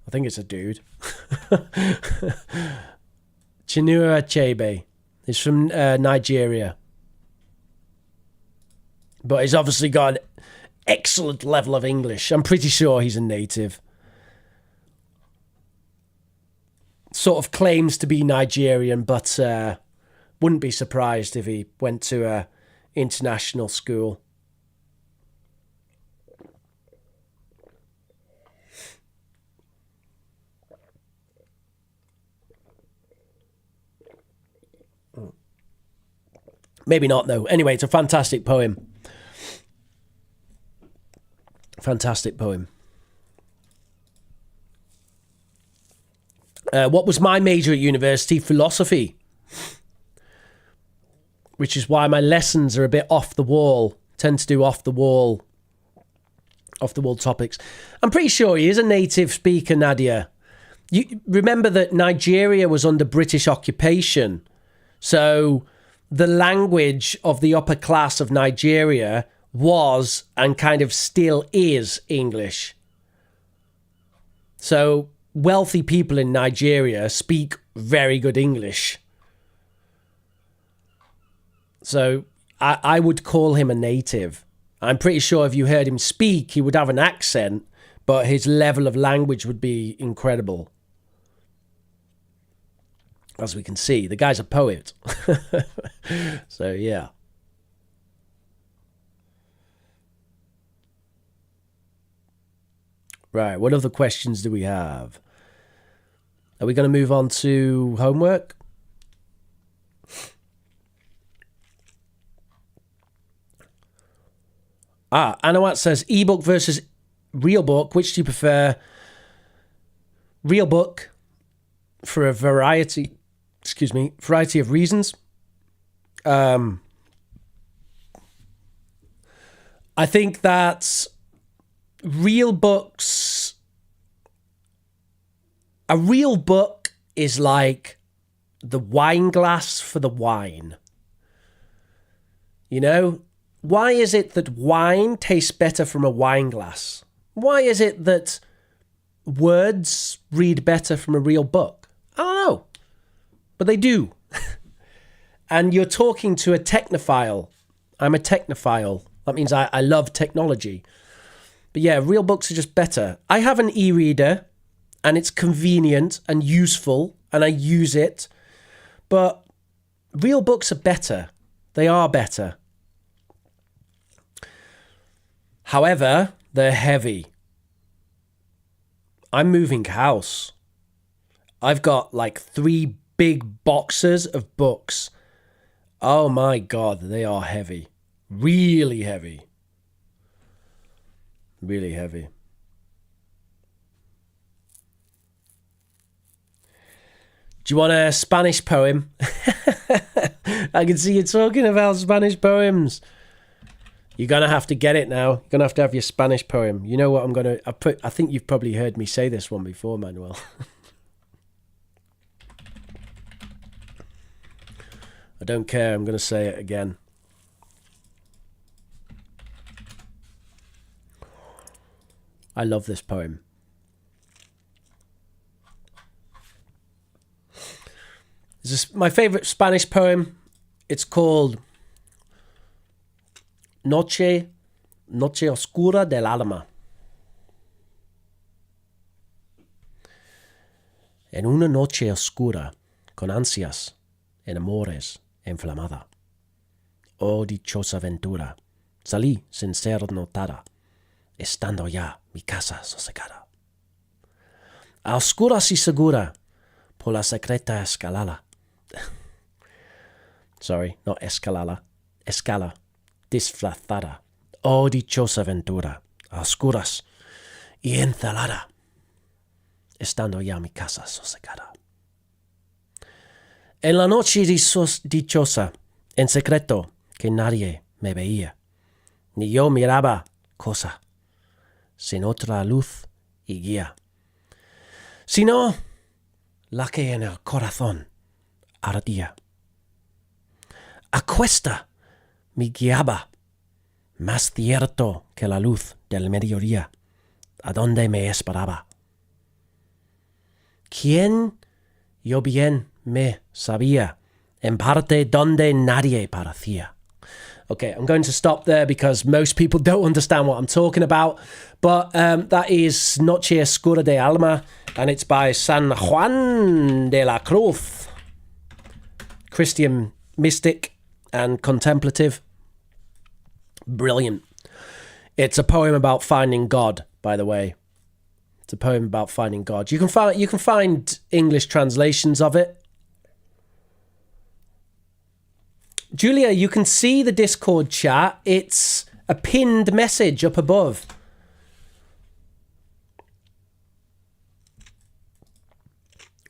I think it's a dude. Chinua Achebe. He's from Nigeria. But he's obviously got an excellent level of English. I'm pretty sure he's a native. Sort of claims to be Nigerian, but wouldn't be surprised if he went to a international school. Maybe not, though. Anyway, it's a fantastic poem. Fantastic poem. What was my major at university? Philosophy. Which is why my lessons are a bit off the wall. Tend to do off the wall topics. I'm pretty sure he is a native speaker, Nadia. You remember that Nigeria was under British occupation. So the language of the upper class of Nigeria was and kind of still is English. So wealthy people in Nigeria speak very good English. So I would call him a native. I'm pretty sure if you heard him speak, he would have an accent, but his level of language would be incredible. As we can see, the guy's a poet. So, yeah. Right, what other questions do we have? Are we going to move on to homework? Anawat says, ebook versus real book. Which do you prefer? Real book for a variety of reasons. I think that a real book is like the wine glass for the wine. Why is it that wine tastes better from a wine glass? Why is it that words read better from a real book? I don't know. But they do. And you're talking to a technophile. I'm a technophile. That means I love technology. But yeah, real books are just better. I have an e-reader, and it's convenient and useful, and I use it. But real books are better. They are better. However, they're heavy. I'm moving house. I've got like 3 big boxes of books. Oh my God, they are heavy. Really heavy. Really heavy. Do you want a Spanish poem? I can see you talking about Spanish poems. You're going to have to get it now. You're going to have your Spanish poem. You know what I'm going to... I think you've probably heard me say this one before, Manuel. I don't care. I'm going to say it again. I love this poem. This is my favorite Spanish poem. It's called Noche oscura del alma. En una noche oscura, con ansias, en amores, inflamada. Oh dichosa ventura, salí sin ser notada, estando ya mi casa sosegada. A oscuras y segura, por la secreta escalada. Sorry, not escalada, escala, disfrazada. Oh dichosa ventura, a oscuras y encelada, estando ya mi casa sosegada. En la noche dichosa, en secreto, que nadie me veía, ni yo miraba cosa, sin otra luz y guía, sino la que en el corazón ardía. A cuesta me guiaba, más cierto que la luz del mediodía, a donde me esperaba. ¿Quién? Yo bien me sabía, en parte donde nadie parecía. Okay, I'm going to stop there because most people don't understand what I'm talking about. But that is Noche Oscura de Alma, and it's by San Juan de la Cruz, Christian mystic and contemplative. Brilliant. It's a poem about finding God, by the way. It's a poem about finding God. You can find English translations of it. Julia, you can see the Discord chat. It's a pinned message up above.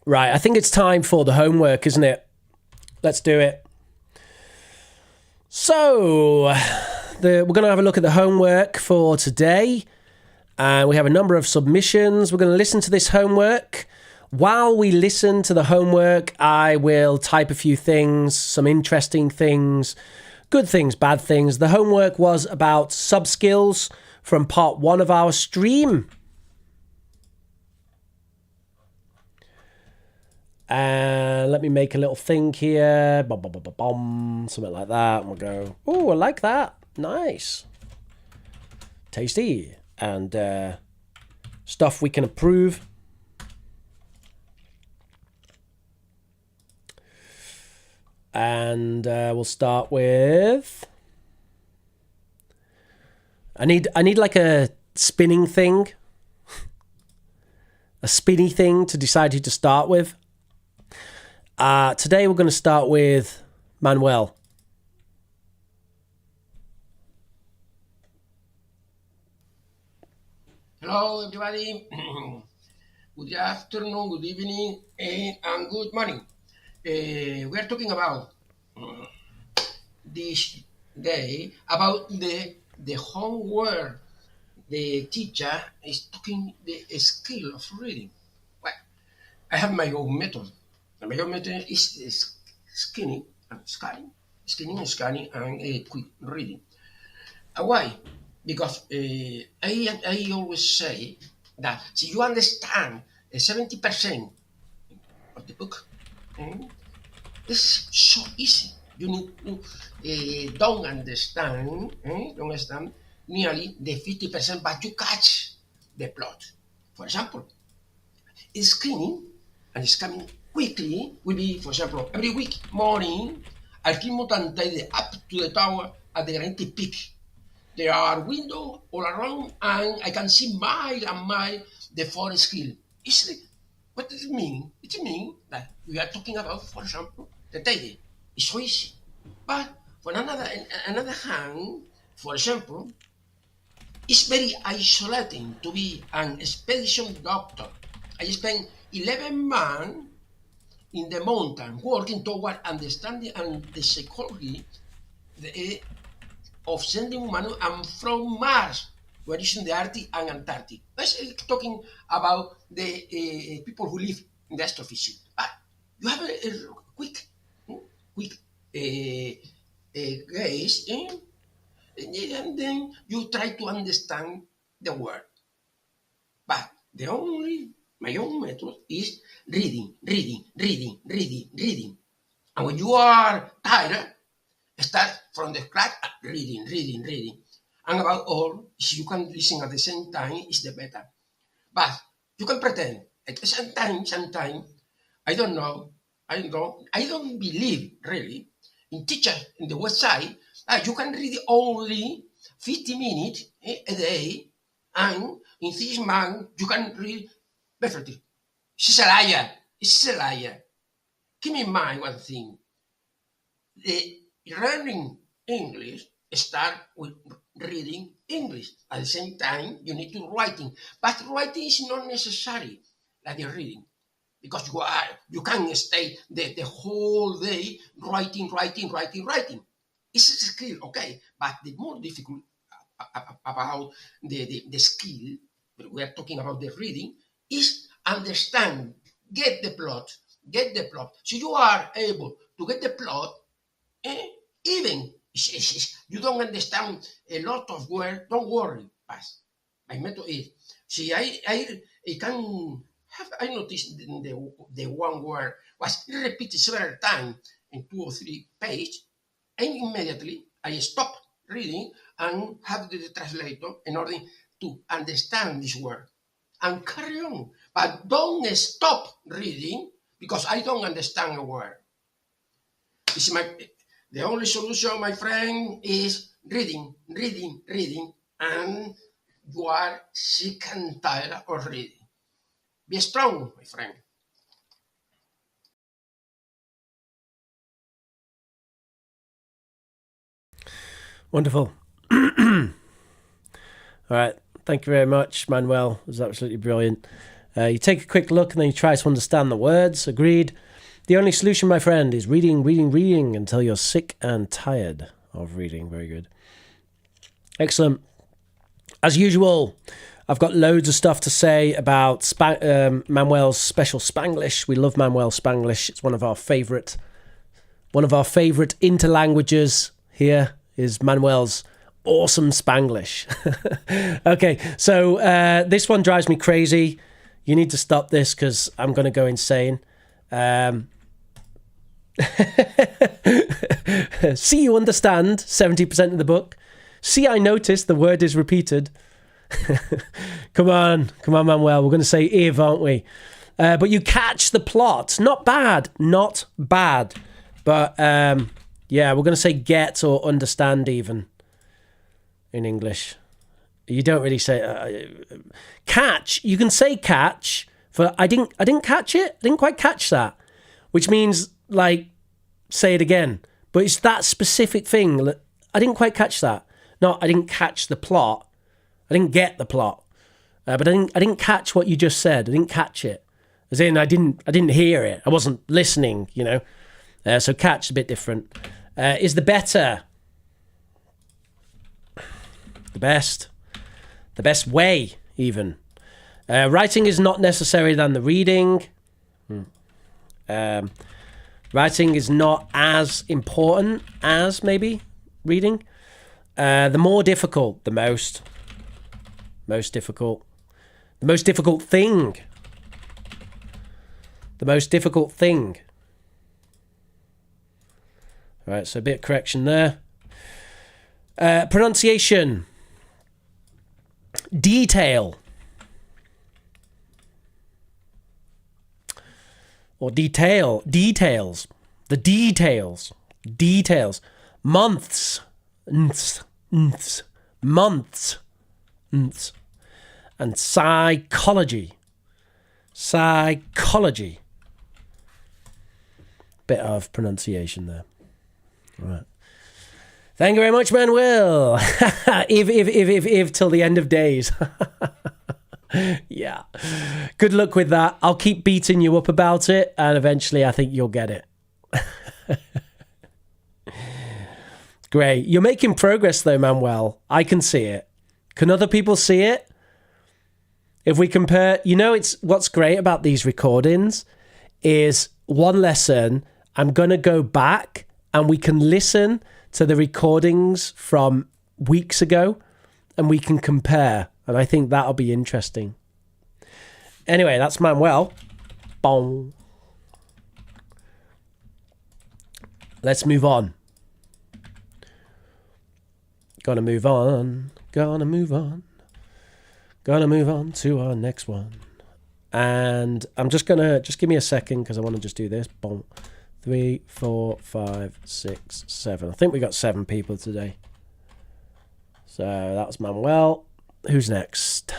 Right, I think it's time for the homework, isn't it? Let's do it. So, we're going to have a look at the homework for today. We have a number of submissions. We're going to listen to this homework. While we listen to the homework, I will type a few things, some interesting things, good things, bad things. The homework was about sub-skills from part 1 of our stream. And let me make a little thing here. Something like that. And we'll go, oh, I like that. Nice. Tasty. And stuff we can approve. And we'll start with... I need like a spinning thing. A spinny thing to decide who to start with. Today we're going to start with Manuel. Hello, everybody. Good afternoon, good evening, and good morning. We are talking about this day about the homework. The teacher is talking the skill of reading. Well, I have my own method. My own method is scanning, and quick reading. Why? Because I always say that if you understand 70% of the book, it's so easy. You need to don't understand nearly the 50%, but you catch the plot. For example, screening and scanning quickly will be, for example, every week morning, I'll keep up to the tower at the Granite Peak. There are windows all around, and I can see mile and mile the forest hill. Easily. What does it mean? It means that we are talking about, for example, the daily. It's so easy. But for another hand, for example, it's very isolating to be an expedition doctor. I spent 11 months in the mountain working toward understanding and the psychology of sending human and from Mars, where is in the Arctic and Antarctic. That's talking about the people who live in the astrophysics. But you have a quick gaze, and then you try to understand the word. But my own method is reading. And when you are tired, start from the scratch, reading. And about all, if you can listen at the same time, is the better. But you can pretend at the same time, sometimes, I don't know, I don't believe really in teachers in the website that you can read only 50 minutes a day, and in 6 months you can read perfectly. She's a liar. She's a liar. Keep in mind one thing. The learning English start with reading English. At the same time, you need to writing. But writing is not necessary like the reading. Because you can stay the whole day writing. It's a skill, okay. But the more difficult about the skill, we are talking about the reading, is understand, get the plot. So you are able to get the plot, even you don't understand a lot of words, don't worry. But my method is, see, I can have, I noticed the one word was repeated several times in 2 or 3 pages, and immediately I stop reading and have the translator in order to understand this word and carry on. But don't stop reading because I don't understand a word. This is the only solution, my friend, is reading, and you are sick and tired of reading. Be strong, my friend. Wonderful. All right. Thank you very much, Manuel. It was absolutely brilliant. You take a quick look and then you try to understand the words. Agreed. The only solution, my friend, is reading until you're sick and tired of reading. Very good. Excellent. As usual, I've got loads of stuff to say about Manuel's special Spanglish. We love Manuel Spanglish. It's one of our favourite interlanguages here is Manuel's awesome Spanglish. Okay, so this one drives me crazy. You need to stop this because I'm going to go insane. See, you understand 70% of the book. See, I noticed the word is repeated. Come on, Manuel. We're going to say if, aren't we? But you catch the plot. Not bad. But yeah, we're going to say get or understand even in English. You don't really say catch. You can say catch for I didn't catch it. I didn't quite catch that, which means like say it again. But it's that specific thing. I didn't quite catch that. No, I didn't catch the plot. I didn't get the plot. But I didn't catch what you just said. I didn't catch it. As in, I didn't hear it. I wasn't listening, you know. So catch is a bit different. Is the better. The best way, even. Writing is not necessary than the reading. Writing is not as important as maybe reading. The more difficult, the most difficult. The most difficult thing. The most difficult thing. All right, so a bit of correction there. Pronunciation. Detail. Or details. The details. Months. Months. And psychology. Bit of pronunciation there. All right. Thank you very much, Manuel. If till the end of days. Yeah. Good luck with that. I'll keep beating you up about it, and eventually I think you'll get it. Great. You're making progress though, Manuel. I can see it. Can other people see it? If we compare, it's what's great about these recordings is one lesson, I'm going to go back and we can listen to the recordings from weeks ago and we can compare. And I think that'll be interesting. Anyway, that's Manuel. Bong. Let's move on. Gonna move on. Gonna move on. Gonna move on to our next one. And I'm just gonna, just give me a second because I want to just do this. Boom. 3, 4, 5, 6, 7. I think we got 7 people today. So that was Manuel. Who's next?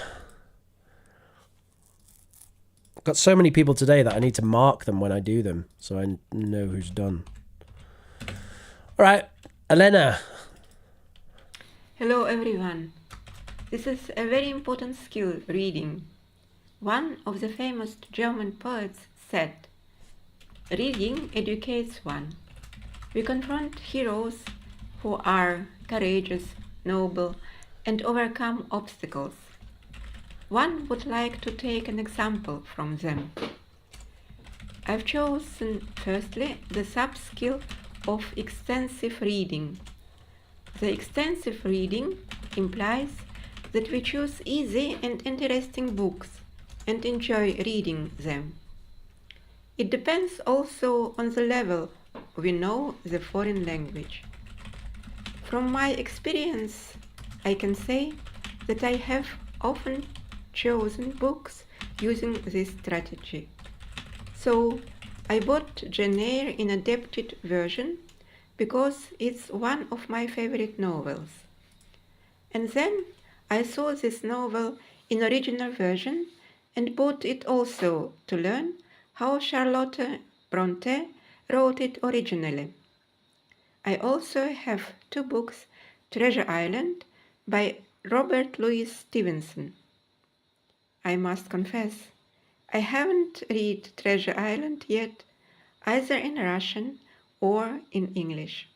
I've got so many people today that I need to mark them when I do them so I know who's done. All right, Elena. Hello everyone. This is a very important skill, reading. One of the famous German poets said, "Reading educates one." We confront heroes who are courageous, noble, and overcome obstacles. One would like to take an example from them. I've chosen, firstly, the sub-skill of extensive reading. The extensive reading implies that we choose easy and interesting books and enjoy reading them. It depends also on the level we know the foreign language. From my experience, I can say that I have often chosen books using this strategy. So I bought Jane Eyre in adapted version because it's one of my favorite novels. And then I saw this novel in original version and bought it also to learn how Charlotte Bronte wrote it originally. I also have 2 books, Treasure Island by Robert Louis Stevenson. I must confess, I haven't read Treasure Island yet, either in Russian or in English.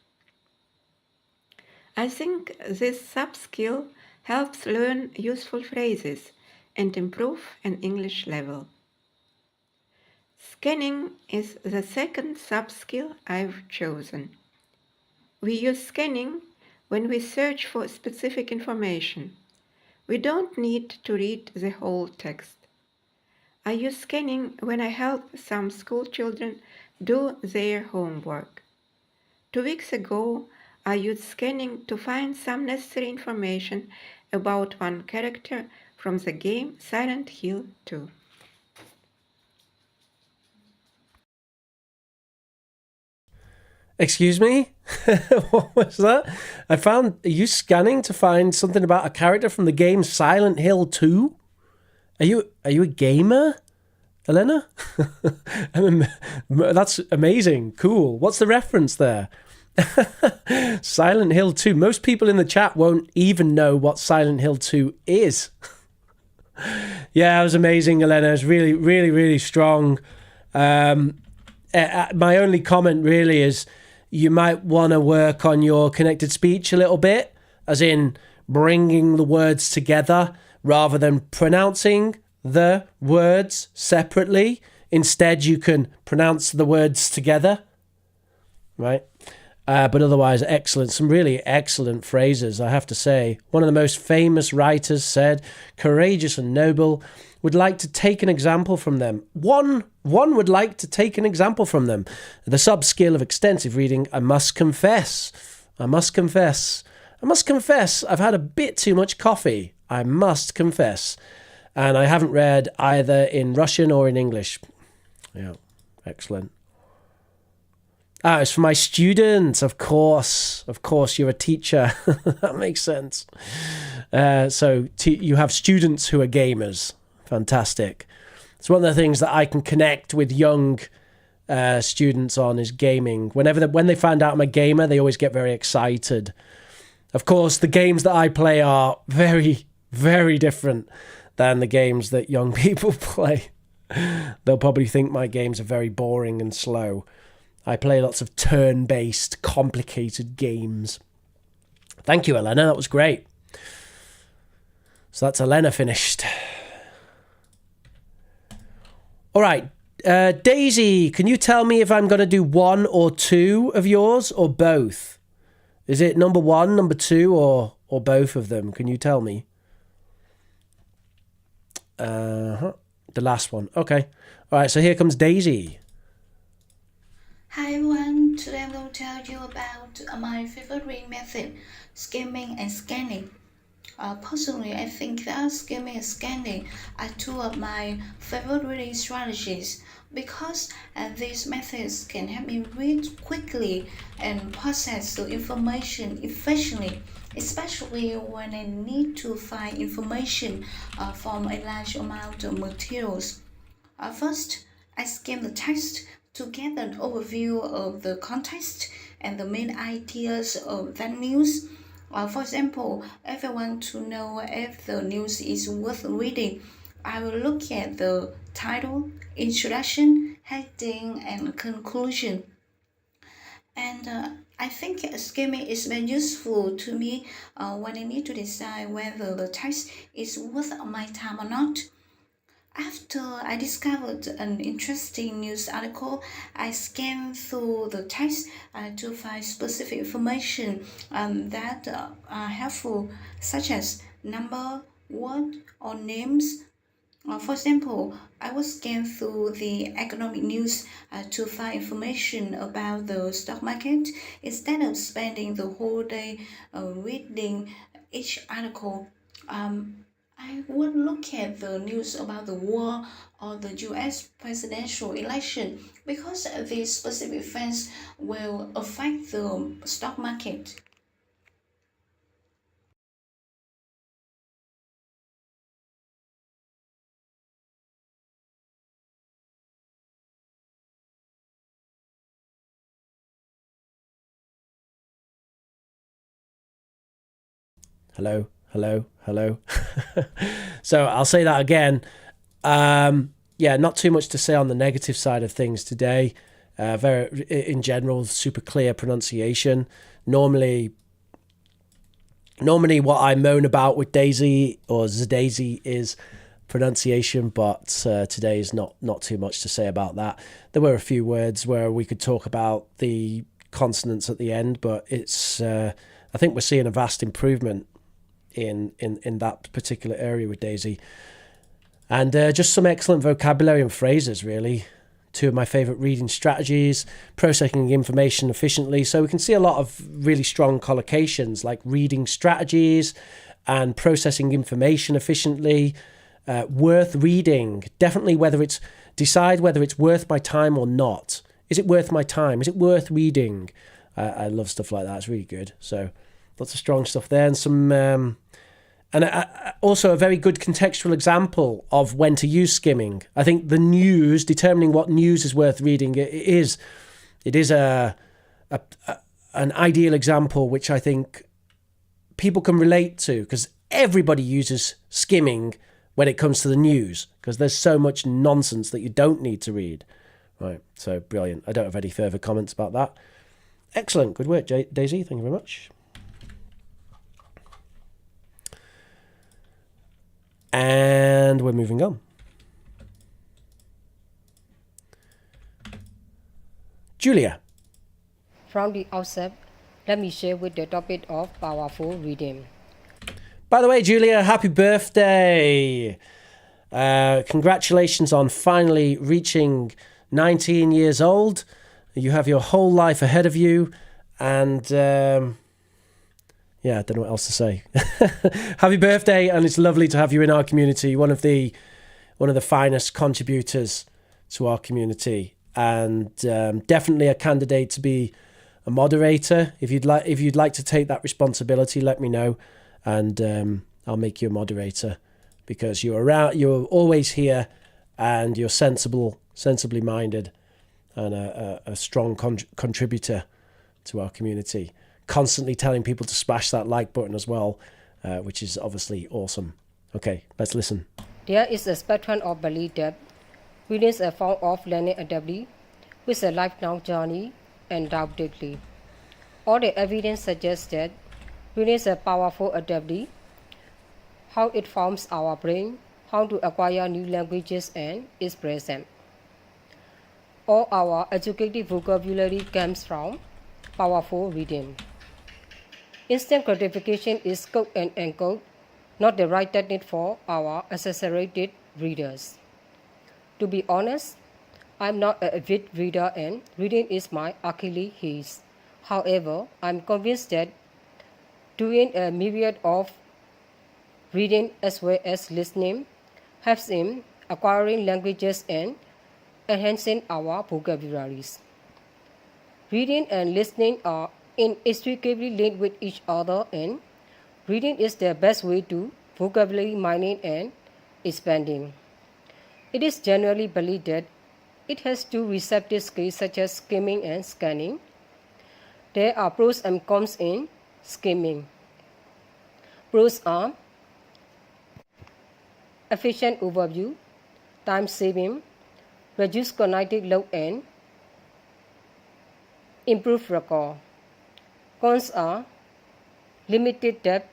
I think this sub-skill helps learn useful phrases and improve an English level. Scanning is the second sub-skill I've chosen. We use scanning when we search for specific information. We don't need to read the whole text. I use scanning when I help some school children do their homework. 2 weeks ago, I used scanning to find some necessary information about one character from the game Silent Hill 2. Excuse me? What was that? Are you scanning to find something about a character from the game Silent Hill 2? Are you a gamer, Elena? That's amazing. Cool. What's the reference there? Silent Hill 2. Most people in the chat won't even know what Silent Hill 2 is. Yeah, it was amazing, Elena. It was really, really, really strong. My only comment really is you might want to work on your connected speech a little bit, as in bringing the words together rather than pronouncing the words separately. Instead, you can pronounce the words together, right? But otherwise, excellent. Some really excellent phrases, I have to say. One of the most famous writers said, "Courageous and noble, would like to take an example from them." One would like to take an example from them. The sub-skill of extensive reading, I must confess, I've had a bit too much coffee. I must confess. And I haven't read either in Russian or in English. Yeah, excellent. It's for my students, of course. Of course, you're a teacher. That makes sense. So you have students who are gamers. Fantastic. It's one of the things that I can connect with young students on is gaming. When they find out I'm a gamer, they always get very excited. Of course, the games that I play are very, very different than the games that young people play. They'll probably think my games are very boring and slow. I play lots of turn-based, complicated games. Thank you, Elena. That was great. So that's Elena finished. All right. Daisy, can you tell me if I'm going to do 1 or 2 of yours or both? Is it number 1, number 2, or both of them? Can you tell me? The last one. Okay. All right. So here comes Daisy. Hi everyone, today I'm going to tell you about my favorite reading method, skimming and scanning. Personally, I think that skimming and scanning are two of my favorite reading strategies because these methods can help me read quickly and process the information efficiently, especially when I need to find information from a large amount of materials. First, I skim the text to get an overview of the context and the main ideas of that news. For example, if I want to know if the news is worth reading, I will look at the title, introduction, heading, and conclusion. And I think skimming is very useful to me when I need to decide whether the text is worth my time or not. After I discovered an interesting news article, I scanned through the text to find specific information that are helpful, such as number, word, or names. For example, I will scan through the economic news to find information about the stock market instead of spending the whole day reading each article. I would look at the news about the war or the US presidential election because these specific events will affect the stock market. Hello, hello, hello. So I'll say that again. Yeah, not too much to say on the negative side of things today. Very, in general, super clear pronunciation. Normally, what I moan about with Daisy or Zdaisy is pronunciation, but today is not too much to say about that. There were a few words where we could talk about the consonants at the end, but it's I think we're seeing a vast improvement in that particular area with Daisy. And just some excellent vocabulary and phrases, really. Two of my favourite reading strategies, processing information efficiently. So we can see a lot of really strong collocations like reading strategies and processing information efficiently. Worth reading, definitely decide whether it's worth my time or not. Is it worth my time? Is it worth reading? I love stuff like that. It's really good. So lots of strong stuff there, and some... also a very good contextual example of when to use skimming. I think the news, determining what news is worth reading, it is an ideal example which I think people can relate to, because everybody uses skimming when it comes to the news, because there's so much nonsense that you don't need to read. Right, so brilliant. I don't have any further comments about that. Excellent, good work, Daisy. Thank you very much. And we're moving on. Julia. From the outset, let me share with the topic of powerful reading. By the way, Julia, happy birthday. Congratulations on finally reaching 19 years old. You have your whole life ahead of you. And yeah, I don't know what else to say. Happy birthday, and it's lovely to have you in our community. One of the finest contributors to our community, and definitely a candidate to be a moderator. If you'd like to take that responsibility, let me know, and I'll make you a moderator, because you're always here, and you're sensibly minded, and a strong contributor to our community. Constantly telling people to smash that like button as well, which is obviously awesome. Okay, let's listen. There is a spectrum of belief that reading is a form of learning adaptively, with a lifelong journey, undoubtedly. All the evidence suggests that reading is a powerful adaptively, how it forms our brain, how to acquire new languages and expression. All our educative vocabulary comes from powerful reading. Instant gratification is quote and unquote not the right technique for our exaggerated readers. To be honest, I'm not an avid reader and reading is my Achilles heel. However, I'm convinced that doing a myriad of reading as well as listening helps in acquiring languages and enhancing our vocabularies. Reading and listening are inextricably linked with each other, and reading is the best way to vocabulary mining and expanding. It is generally believed that it has two receptive skills such as skimming and scanning. There are pros and cons in skimming. Pros are efficient overview, time saving, reduce cognitive load and improve recall. Cons are limited depth,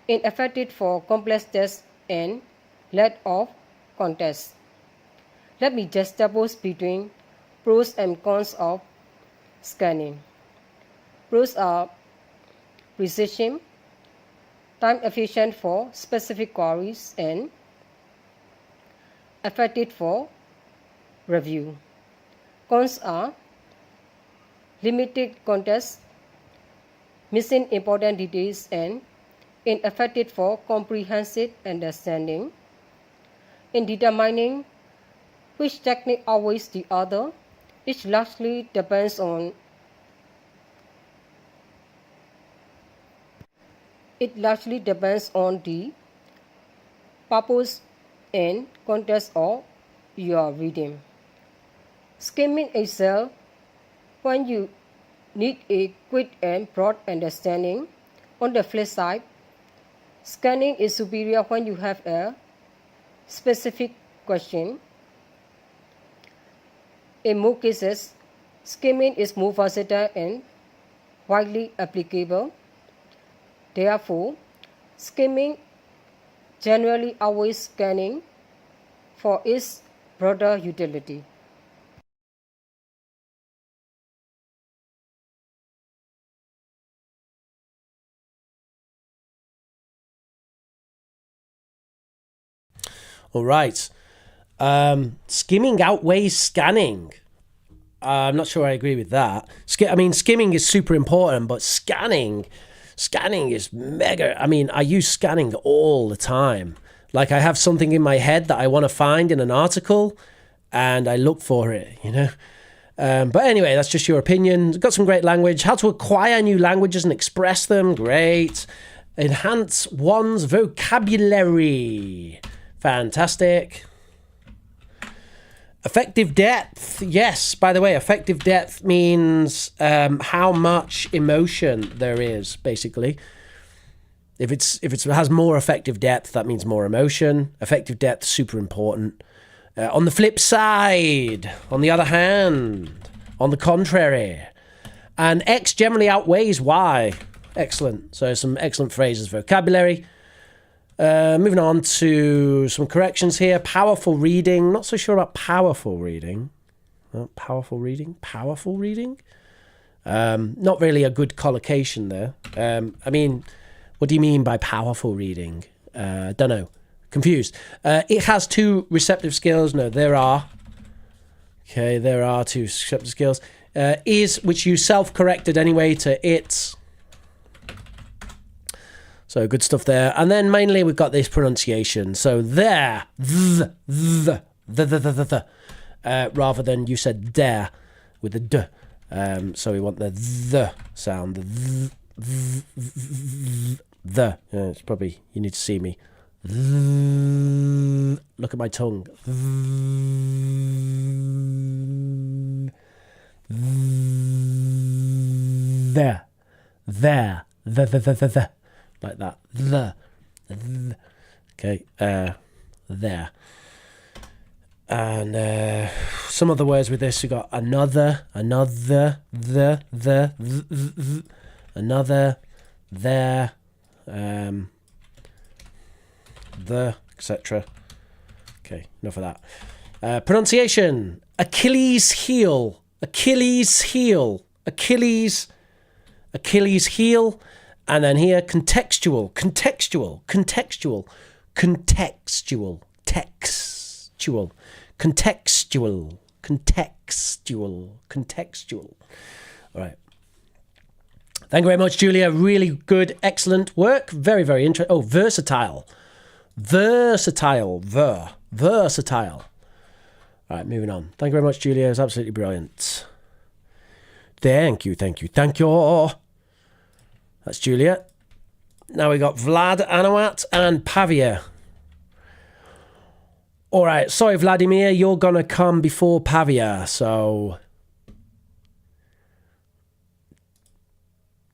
ineffective for complex tests, and lack of context. Let me juxtapose between pros and cons of scanning. Pros are precision, time efficient for specific queries, and effective for review. Cons are limited context, missing important details, and ineffective for comprehensive understanding. In determining which technique outweighs the other, it largely depends on the purpose and context of your reading. Skimming excels when you need a quick and broad understanding. On the flip side, scanning is superior when you have a specific question. In most cases, skimming is more versatile and widely applicable. Therefore, skimming generally outweighs scanning for its broader utility. All right. Skimming outweighs scanning. I'm not sure I agree with that. Skimming is super important, but scanning is mega. I use scanning all the time. Like I have something in my head that I want to find in an article and I look for it, But anyway, that's just your opinion. Got some great language. How to acquire new languages and express them. Great. Enhance one's vocabulary. Fantastic. Effective depth. Yes, by the way, effective depth means how much emotion there is, basically. If it has more effective depth, that means more emotion. Effective depth, super important. On the flip side, on the other hand, on the contrary, and X generally outweighs Y. Excellent. So some excellent phrases, vocabulary. Moving on to some corrections here. Powerful reading. Not so sure about powerful reading. Powerful reading? Powerful reading? Not really a good collocation there. What do you mean by powerful reading? Don't know. Confused. It has two receptive skills. No, there are. Okay, there are two receptive skills. Is, which you self-corrected anyway to its. So good stuff there. And then mainly we've got this pronunciation. So there, the, rather than you said there with the d. So we want the sound, the. It's probably, you need to see me. Look at my tongue. There, the. Like that. The. Okay. There. And some other words with this. We got another, the, another, there, the, etc. Okay, enough of that. Pronunciation. Achilles heel. Achilles heel. Achilles heel. And then here, contextual, textual, contextual. Contextual. All right. Thank you very much, Julia. Really good, excellent work. Very, very interesting. Oh, versatile. Versatile. Versatile. All right, moving on. Thank you very much, Julia. It's absolutely brilliant. Thank you. That's Julia. Now we got Vlad, Anawat, and Pavia. All right, sorry, Vladimir, you're going to come before Pavia, so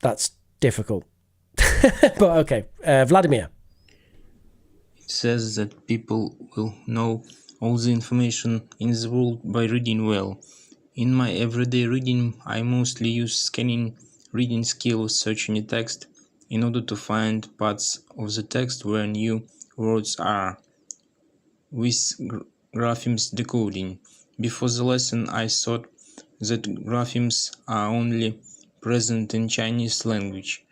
that's difficult. But okay, Vladimir. It says that people will know all the information in the world by reading well. In my everyday reading, I mostly use scanning reading skills, searching a text, in order to find parts of the text where new words are, with graphemes decoding. Before the lesson, I thought that graphemes are only present in Chinese language.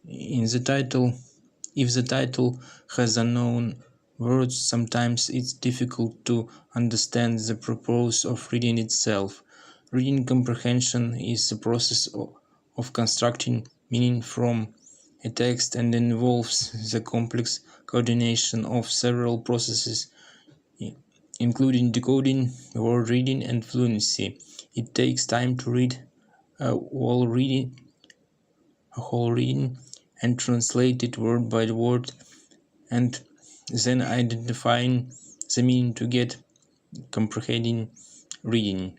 If the title has unknown words, sometimes it's difficult to understand the purpose of reading itself. Reading comprehension is the process of constructing meaning from a text and involves the complex coordination of several processes, including decoding, word reading, and fluency. It takes time to read a whole reading and translate it word by word, and then identifying the meaning to get comprehending reading.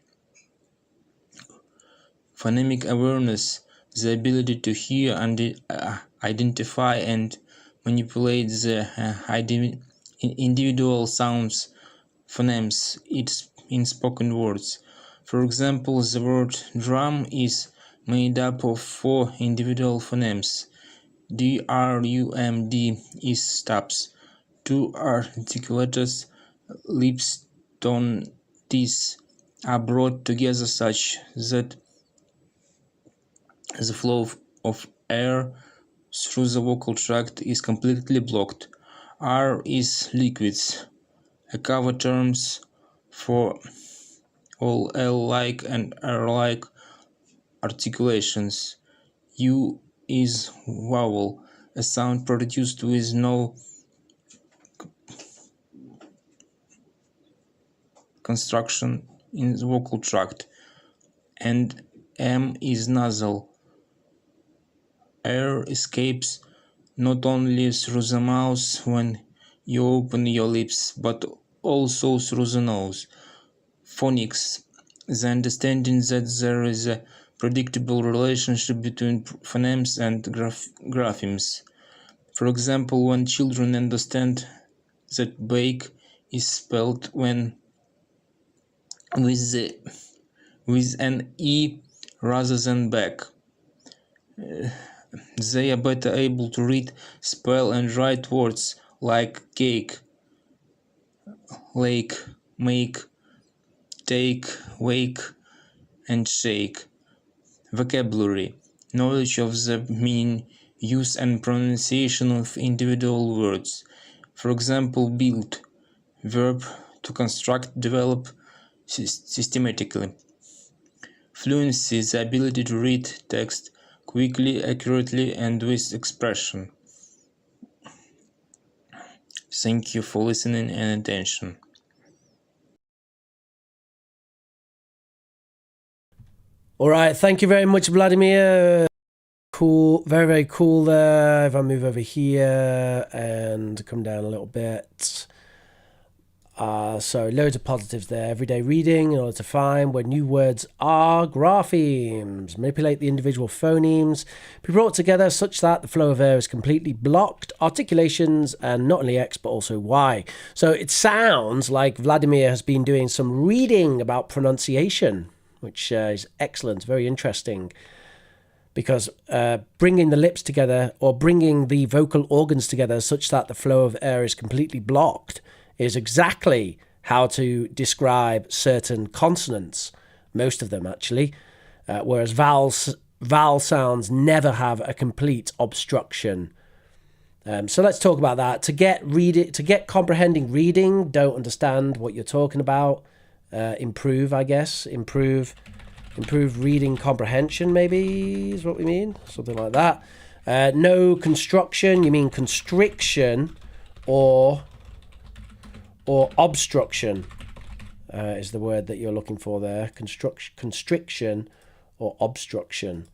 Phonemic awareness, the ability to hear and identify and manipulate the individual sounds, phonemes, in spoken words. For example, the word drum is made up of 4 individual phonemes. D-R-U-M-D is stops. 2 articulators, lips, tone, teeth, are brought together such that the flow of air through the vocal tract is completely blocked. R is liquids, a cover terms for all L-like and R-like articulations. U is vowel, a sound produced with no construction in the vocal tract. And M is nasal. Air escapes not only through the mouth when you open your lips, but also through the nose. Phonics, the understanding that there is a predictable relationship between phonemes and graphemes. For example, when children understand that bake is spelled with an E rather than back, they are better able to read, spell, and write words like cake, lake, make, take, wake, and shake. Vocabulary, knowledge of the meaning, use, and pronunciation of individual words. For example, build, verb to construct, develop systematically. Fluency, the ability to read text quickly, accurately, and with expression. Thank you for listening and attention. All right, thank you very much, Vladimir. Cool, very, very cool there. If I move over here and come down a little bit. So loads of positives there. Everyday reading in order to find where new words are. Graphemes. Manipulate the individual phonemes. Be brought together such that the flow of air is completely blocked. Articulations, and not only X but also Y. So it sounds like Vladimir has been doing some reading about pronunciation, which is excellent, very interesting. Because bringing the lips together or bringing the vocal organs together such that the flow of air is completely blocked is exactly how to describe certain consonants, most of them actually, whereas vowel sounds never have a complete obstruction. So let's talk about that. To get comprehending reading, don't understand what you're talking about, improve, I guess. Improve reading comprehension, maybe, is what we mean. Something like that. No construction, you mean constriction or obstruction is the word that you're looking for there. Constriction or obstruction.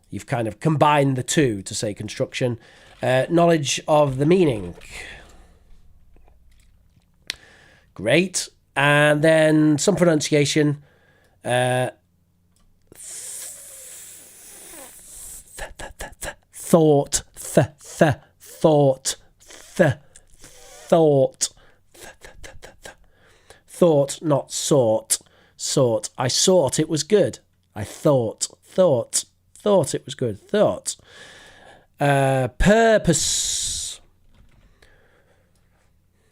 You've kind of combined the two to say construction. Knowledge of the meaning. Great. And then some pronunciation. Thought. Thought, not sought. Sought. I sought it was good. I thought it was good. Thought. Purpose.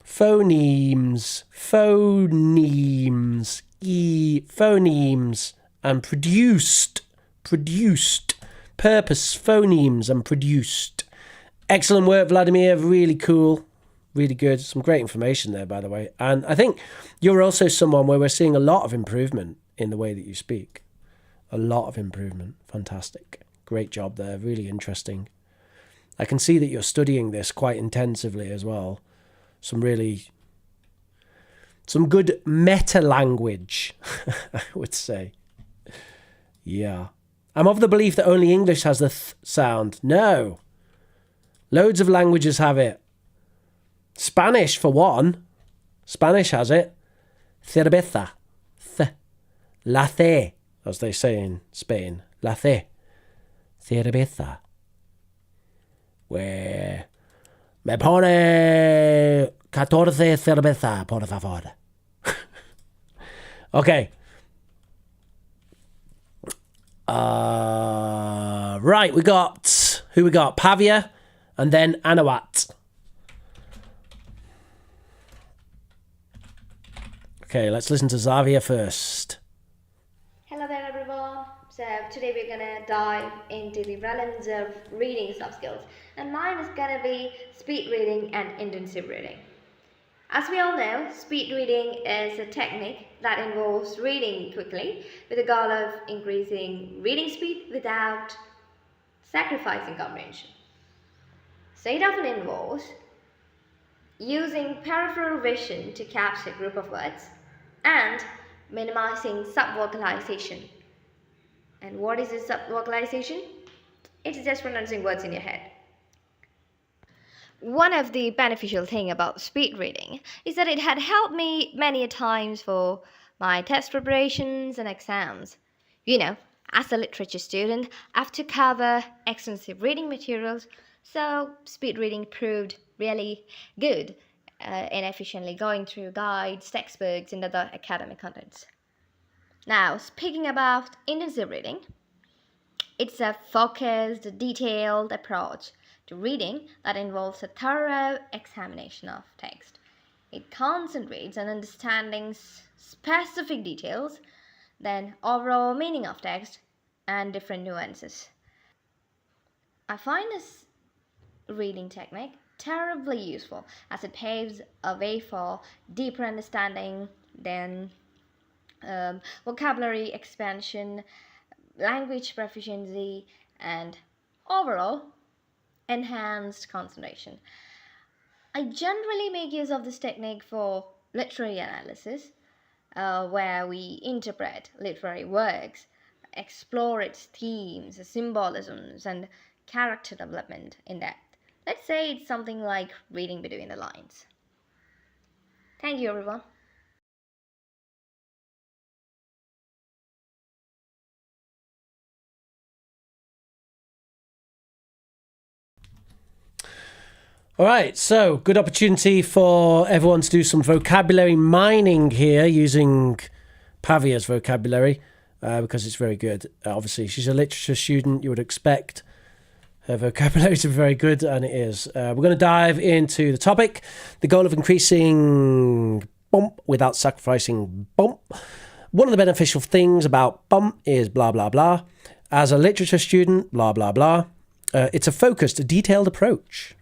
Phonemes. Phonemes. And produced. Purpose, phonemes, and produced. Excellent work, Vladimir. Really cool. Really good. Some great information there, by the way. And I think you're also someone where we're seeing a lot of improvement in the way that you speak. A lot of improvement. Fantastic. Great job there. Really interesting. I can see that you're studying this quite intensively as well. Some good meta language, I would say. Yeah. I'm of the belief that only English has the th sound. No. Loads of languages have it. Spanish, for one. Spanish has it. Cerveza. La C, as they say in Spain. La C. Cerveza. Where me pone 14 cerveza, por favor. Okay. Right, we got Pavia and then Anawat. Okay, let's listen to Xavier first. Hello there everyone. So today we're gonna dive into the realms of reading soft skills, and mine is gonna be speed reading and intensive reading. As we all know, speed reading is a technique that involves reading quickly with the goal of increasing reading speed without sacrificing comprehension. So it often involves using peripheral vision to capture a group of words and minimizing subvocalization. And what is this subvocalization? It's just pronouncing words in your head. One of the beneficial things about speed reading is that it had helped me many a times for my test preparations and exams. You know, as a literature student, I have to cover extensive reading materials, so speed reading proved really good in efficiently going through guides, textbooks, and other academic contents. Now, speaking about intensive reading, it's a focused, detailed approach to reading that involves a thorough examination of text. It concentrates on understanding specific details, then overall meaning of text, and different nuances. I find this reading technique terribly useful as it paves a way for deeper understanding, then vocabulary expansion, language proficiency, and overall enhanced concentration. I generally make use of this technique for literary analysis, where we interpret literary works, explore its themes, symbolisms, and character development in depth. Let's say it's something like reading between the lines. Thank you, everyone. All right, so good opportunity for everyone to do some vocabulary mining here using Pavia's vocabulary because it's very good. Obviously, she's a literature student. You would expect her vocabulary to be very good, and it is. We're going to dive into the topic, the goal of increasing bump without sacrificing bump. One of the beneficial things about bump is blah, blah, blah. As a literature student, blah, blah, blah. It's a focused, detailed approach.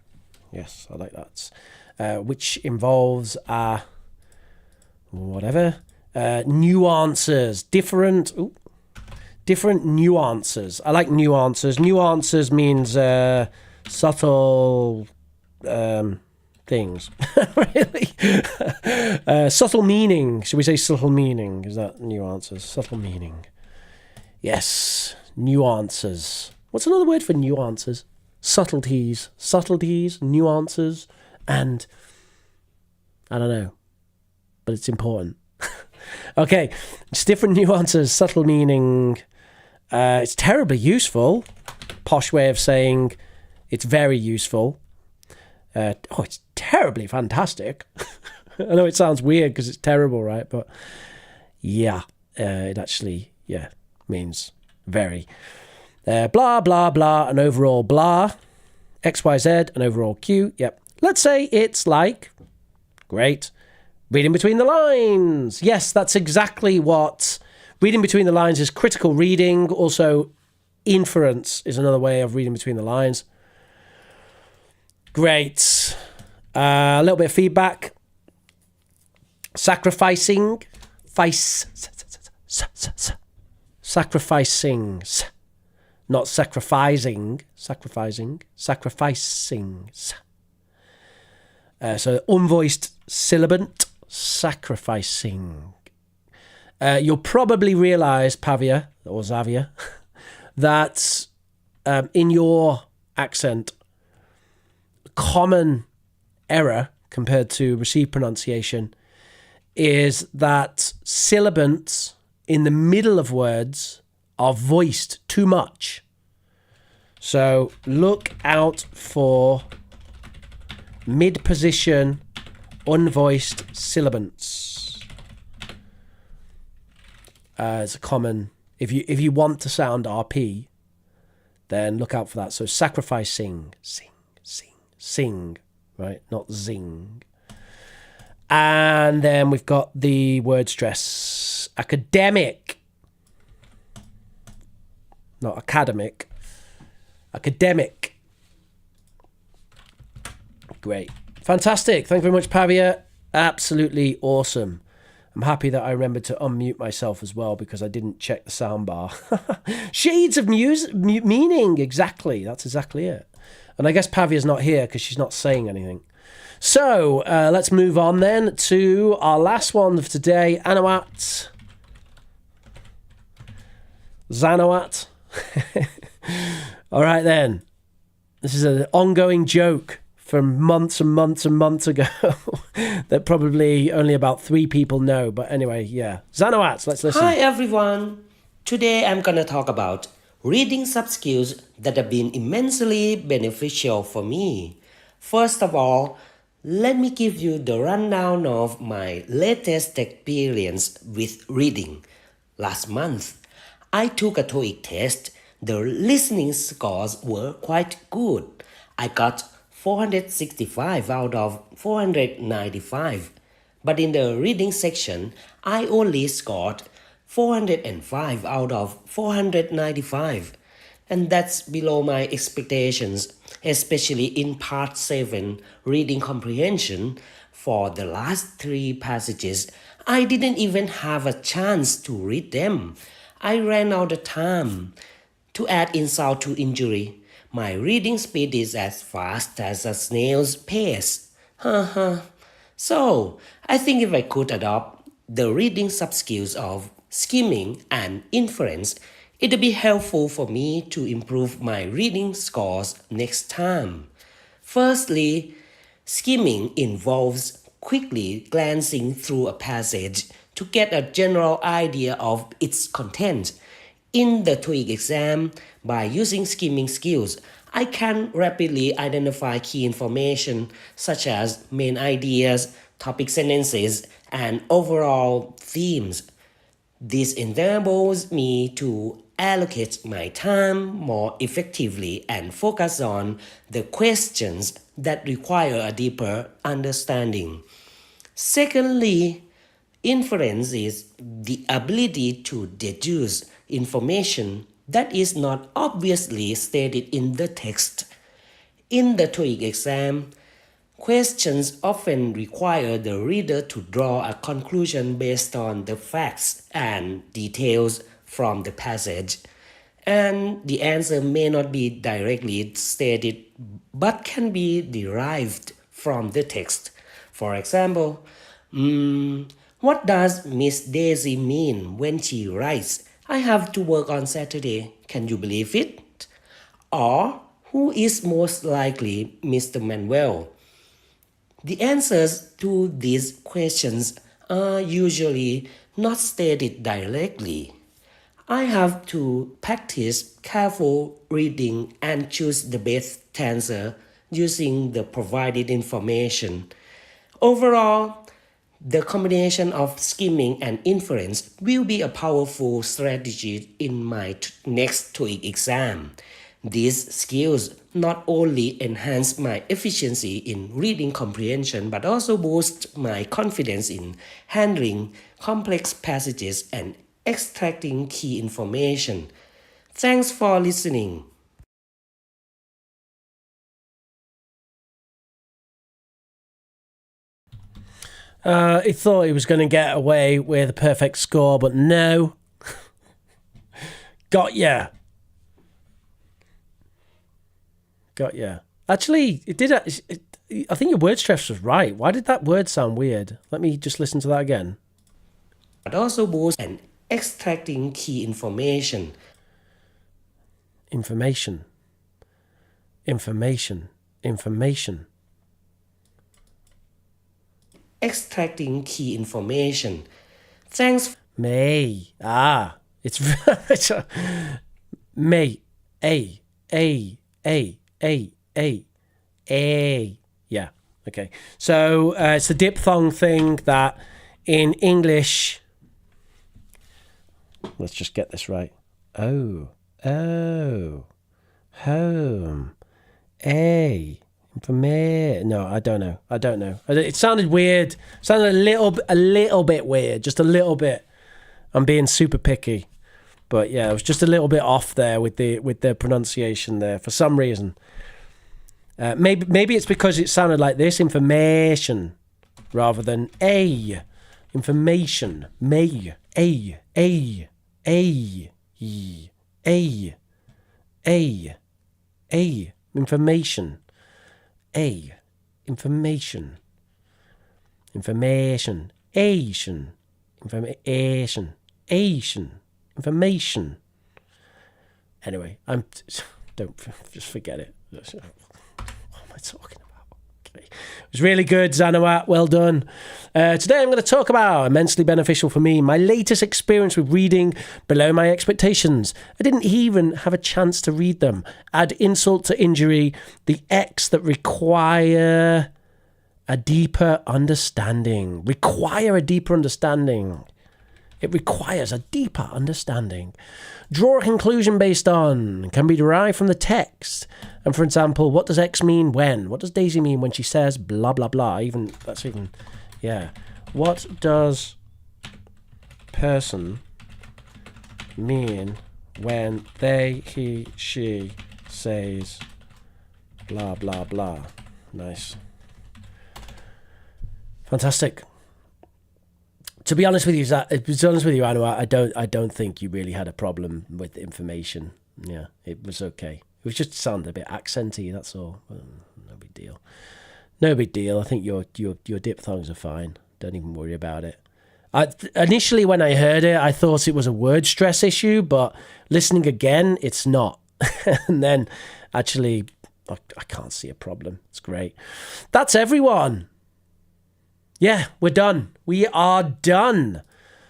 Yes, I like that. Which involves Nuances, different nuances. I like nuances. Nuances means subtle things. Really? Subtle meaning. Should we say subtle meaning? Is that nuances? Subtle meaning. Yes, nuances. What's another word for nuances? Subtleties, nuances, and I don't know, but it's important. Okay, it's different nuances, subtle meaning. It's terribly useful. Posh way of saying it's very useful. It's terribly fantastic. I know it sounds weird because it's terrible, right? But yeah, it actually, means very. Blah, blah, blah, and overall blah. X, Y, Z, and overall Q. Yep. Let's say it's like, great, reading between the lines. Yes, that's exactly what reading between the lines is. Critical reading. Also, inference is another way of reading between the lines. Great. A little bit of feedback. Sacrificing. Sacrificing. Not sacrificing. Sacrificing. So unvoiced sibilant. Sacrificing. You'll probably realise, Pavia, or Xavier, that in your accent, common error compared to received pronunciation is that sibilants in the middle of words are voiced too much. So look out for mid-position unvoiced sibilants. It's a common, if you want to sound RP, then look out for that. So sacrificing, sing, right? Not zing. And then we've got the word stress. Academic. Not academic. Academic. Great. Fantastic. Thank you very much, Pavia. Absolutely awesome. I'm happy that I remembered to unmute myself as well because I didn't check the soundbar. Shades of meaning. Exactly. That's exactly it. And I guess Pavia's not here because she's not saying anything. So let's move on then to our last one of today. Anawat. Zanawat. All right then. This is an ongoing joke from months and months and months ago that probably only about 3 people know. But anyway, yeah. Zanawat, let's listen. Hi everyone. Today I'm going to talk about reading sub-skills that have been immensely beneficial for me. First of all, let me give you the rundown of my latest experience with reading. Last month, I took a TOEIC test. The listening scores were quite good. I got 465 out of 495. But in the reading section, I only scored 405 out of 495. And that's below my expectations, especially in part 7, reading comprehension. For the last 3 passages, I didn't even have a chance to read them. I ran out of time. To add insult to injury, my reading speed is as fast as a snail's pace. So, I think if I could adopt the reading sub-skills of skimming and inference, it would be helpful for me to improve my reading scores next time. Firstly, skimming involves quickly glancing through a passage to get a general idea of its content. In the TOEIC exam, by using skimming skills, I can rapidly identify key information such as main ideas, topic sentences, and overall themes. This enables me to allocate my time more effectively and focus on the questions that require a deeper understanding. Secondly, inference is the ability to deduce information that is not obviously stated in the text. In the TOEIC exam, Questions often require the reader to draw a conclusion based on the facts and details from the passage, and the answer may not be directly stated but can be derived from the text. For example, what does Miss Daisy mean when she writes, "I have to work on Saturday"? Can you believe it? Or, who is most likely Mr. Manuel? The answers to these questions are usually not stated directly. I have to practice careful reading and choose the best answer using the provided information. Overall, the combination of skimming and inference will be a powerful strategy in my next TOEIC exam. These skills not only enhance my efficiency in reading comprehension but also boost my confidence in handling complex passages and extracting key information. Thanks for listening. He thought he was going to get away with a perfect score, but no. Got ya. Actually, it did. I think your word stress was right. Why did that word sound weird? Let me just listen to that again. But also boost and extracting key information. Information. Extracting key information. Thanks. May. It's May. A. Yeah. Okay. So it's the diphthong thing that in English. Let's just get this right. Home. No, I don't know. It sounded weird. It sounded a little bit weird. Just a little bit. I'm being super picky. But yeah, it was just a little bit off there with the pronunciation there for some reason. Maybe it's because it sounded like this, information, rather than a. Information. May. A. Information. A. Information. Information. Anyway, don't just forget it. What am I talking about? Okay. It was really good, Zanawat. Well done. Today I'm going to talk about immensely beneficial for me, my latest experience with reading below my expectations. I didn't even have a chance to read them. Add insult to injury, the X that require a deeper understanding. It requires a deeper understanding. Draw a conclusion based on, can be derived from the text. And for example, what does X mean when? What does Daisy mean when she says blah, blah, blah? What does person mean when they, he, she says blah, blah, blah? Nice. Fantastic. To be honest with you, Anwar, I don't think you really had a problem with the information. Yeah, it was okay. It was just sounded a bit accenty. That's all. No big deal. No big deal. I think your diphthongs are fine. Don't even worry about it. Initially, when I heard it, I thought it was a word stress issue, but listening again, it's not. And then, actually, I can't see a problem. It's great. That's everyone. Yeah, we're done. We are done.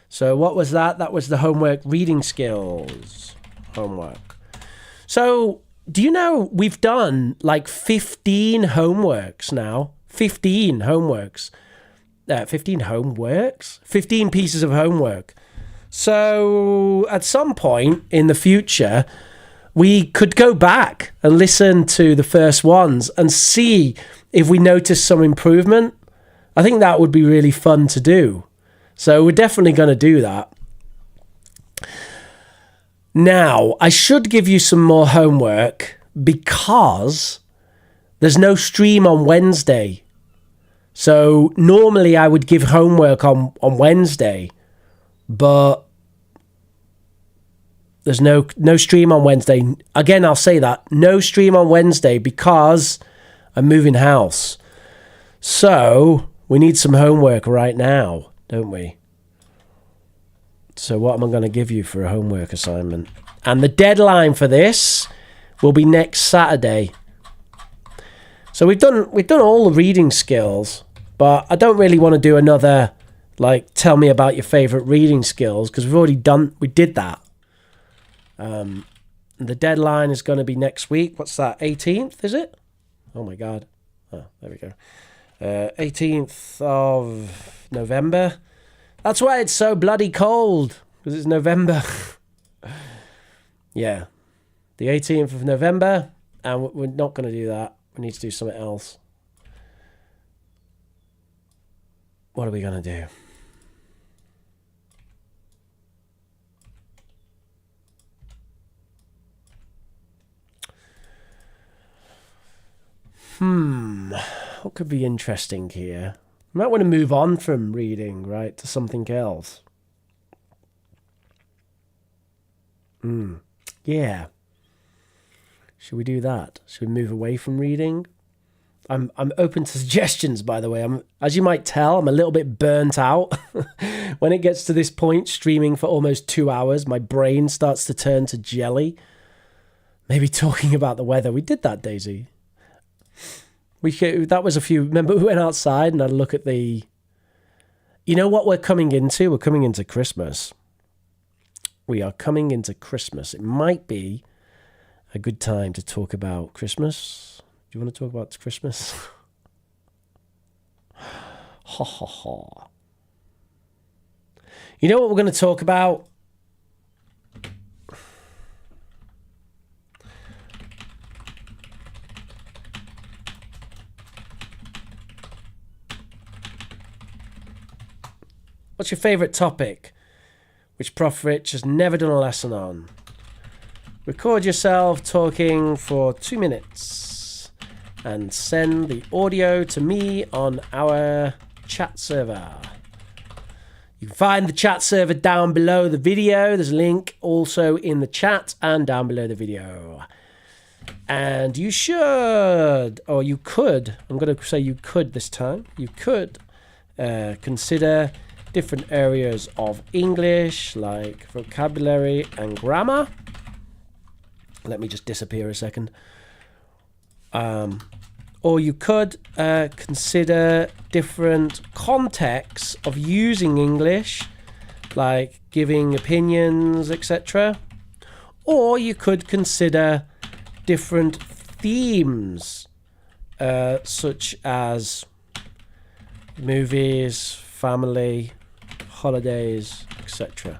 So what was that? That was the homework, reading skills homework. So do you know we've done like 15 homeworks now? 15 homeworks. 15 pieces of homework. So at some point in the future, we could go back and listen to the first ones and see if we notice some improvement. I think that would be really fun to do. So we're definitely going to do that. Now, I should give you some more homework because there's no stream on Wednesday. So normally I would give homework on Wednesday, but there's no stream on Wednesday. Again, I'll say that. No stream on Wednesday because I'm moving house. So we need some homework right now, don't we? So what am I going to give you for a homework assignment? And the deadline for this will be next Saturday. So we've done all the reading skills, but I don't really want to do another, like, tell me about your favorite reading skills, because we did that. The deadline is going to be next week. What's that? 18th, is it? Oh my God. Oh, there we go. 18th of November. That's why it's so bloody cold, because it's November. Yeah. The 18th of November, and we're not going to do that. We need to do something else. What are we going to do? What could be interesting here? You might want to move on from reading, right, to something else. Yeah. Should we do that? Should we move away from reading? I'm open to suggestions, by the way. As you might tell, I'm a little bit burnt out. When it gets to this point, streaming for almost 2 hours, my brain starts to turn to jelly. Maybe talking about the weather. We did that, Daisy. That was a few. Remember, we went outside and had a look at the. You know what we're coming into? We're coming into Christmas. We are coming into Christmas. It might be a good time to talk about Christmas. Do you want to talk about Christmas? Ha ha ha. You know what we're going to talk about? What's your favourite topic which ProfRich has never done a lesson on? Record yourself talking for 2 minutes and send the audio to me on our chat server. You can find the chat server down below the video. There's a link also in the chat and down below the video. And you should, or you could, I'm going to say you could this time, you could consider different areas of English like vocabulary and grammar. Let me just disappear a second. Or you could consider different contexts of using English, like giving opinions, etc. Or you could consider different themes, such as movies, family, holidays, etc.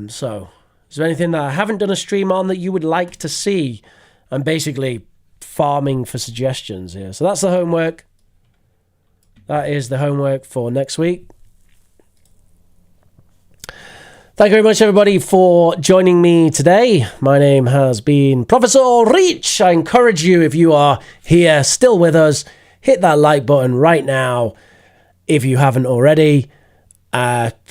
So, is there anything that I haven't done a stream on that you would like to see? I'm basically farming for suggestions here. So that's the homework. That is the homework for next week. Thank you very much, everybody, for joining me today. My name has been ProfRich. I encourage you, if you are here still with us, hit that like button right now. If you haven't already,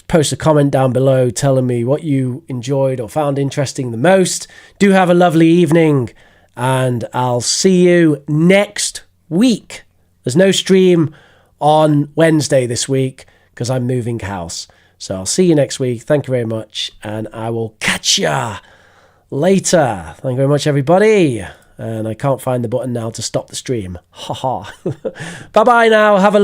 post a comment down below telling me what you enjoyed or found interesting the most. Do have a lovely evening, and I'll see you next week. There's no stream on Wednesday this week because I'm moving house. So I'll see you next week. Thank you very much, and I will catch ya later. Thank you very much, everybody. And I can't find the button now to stop the stream. Ha ha. Bye-bye now. Have a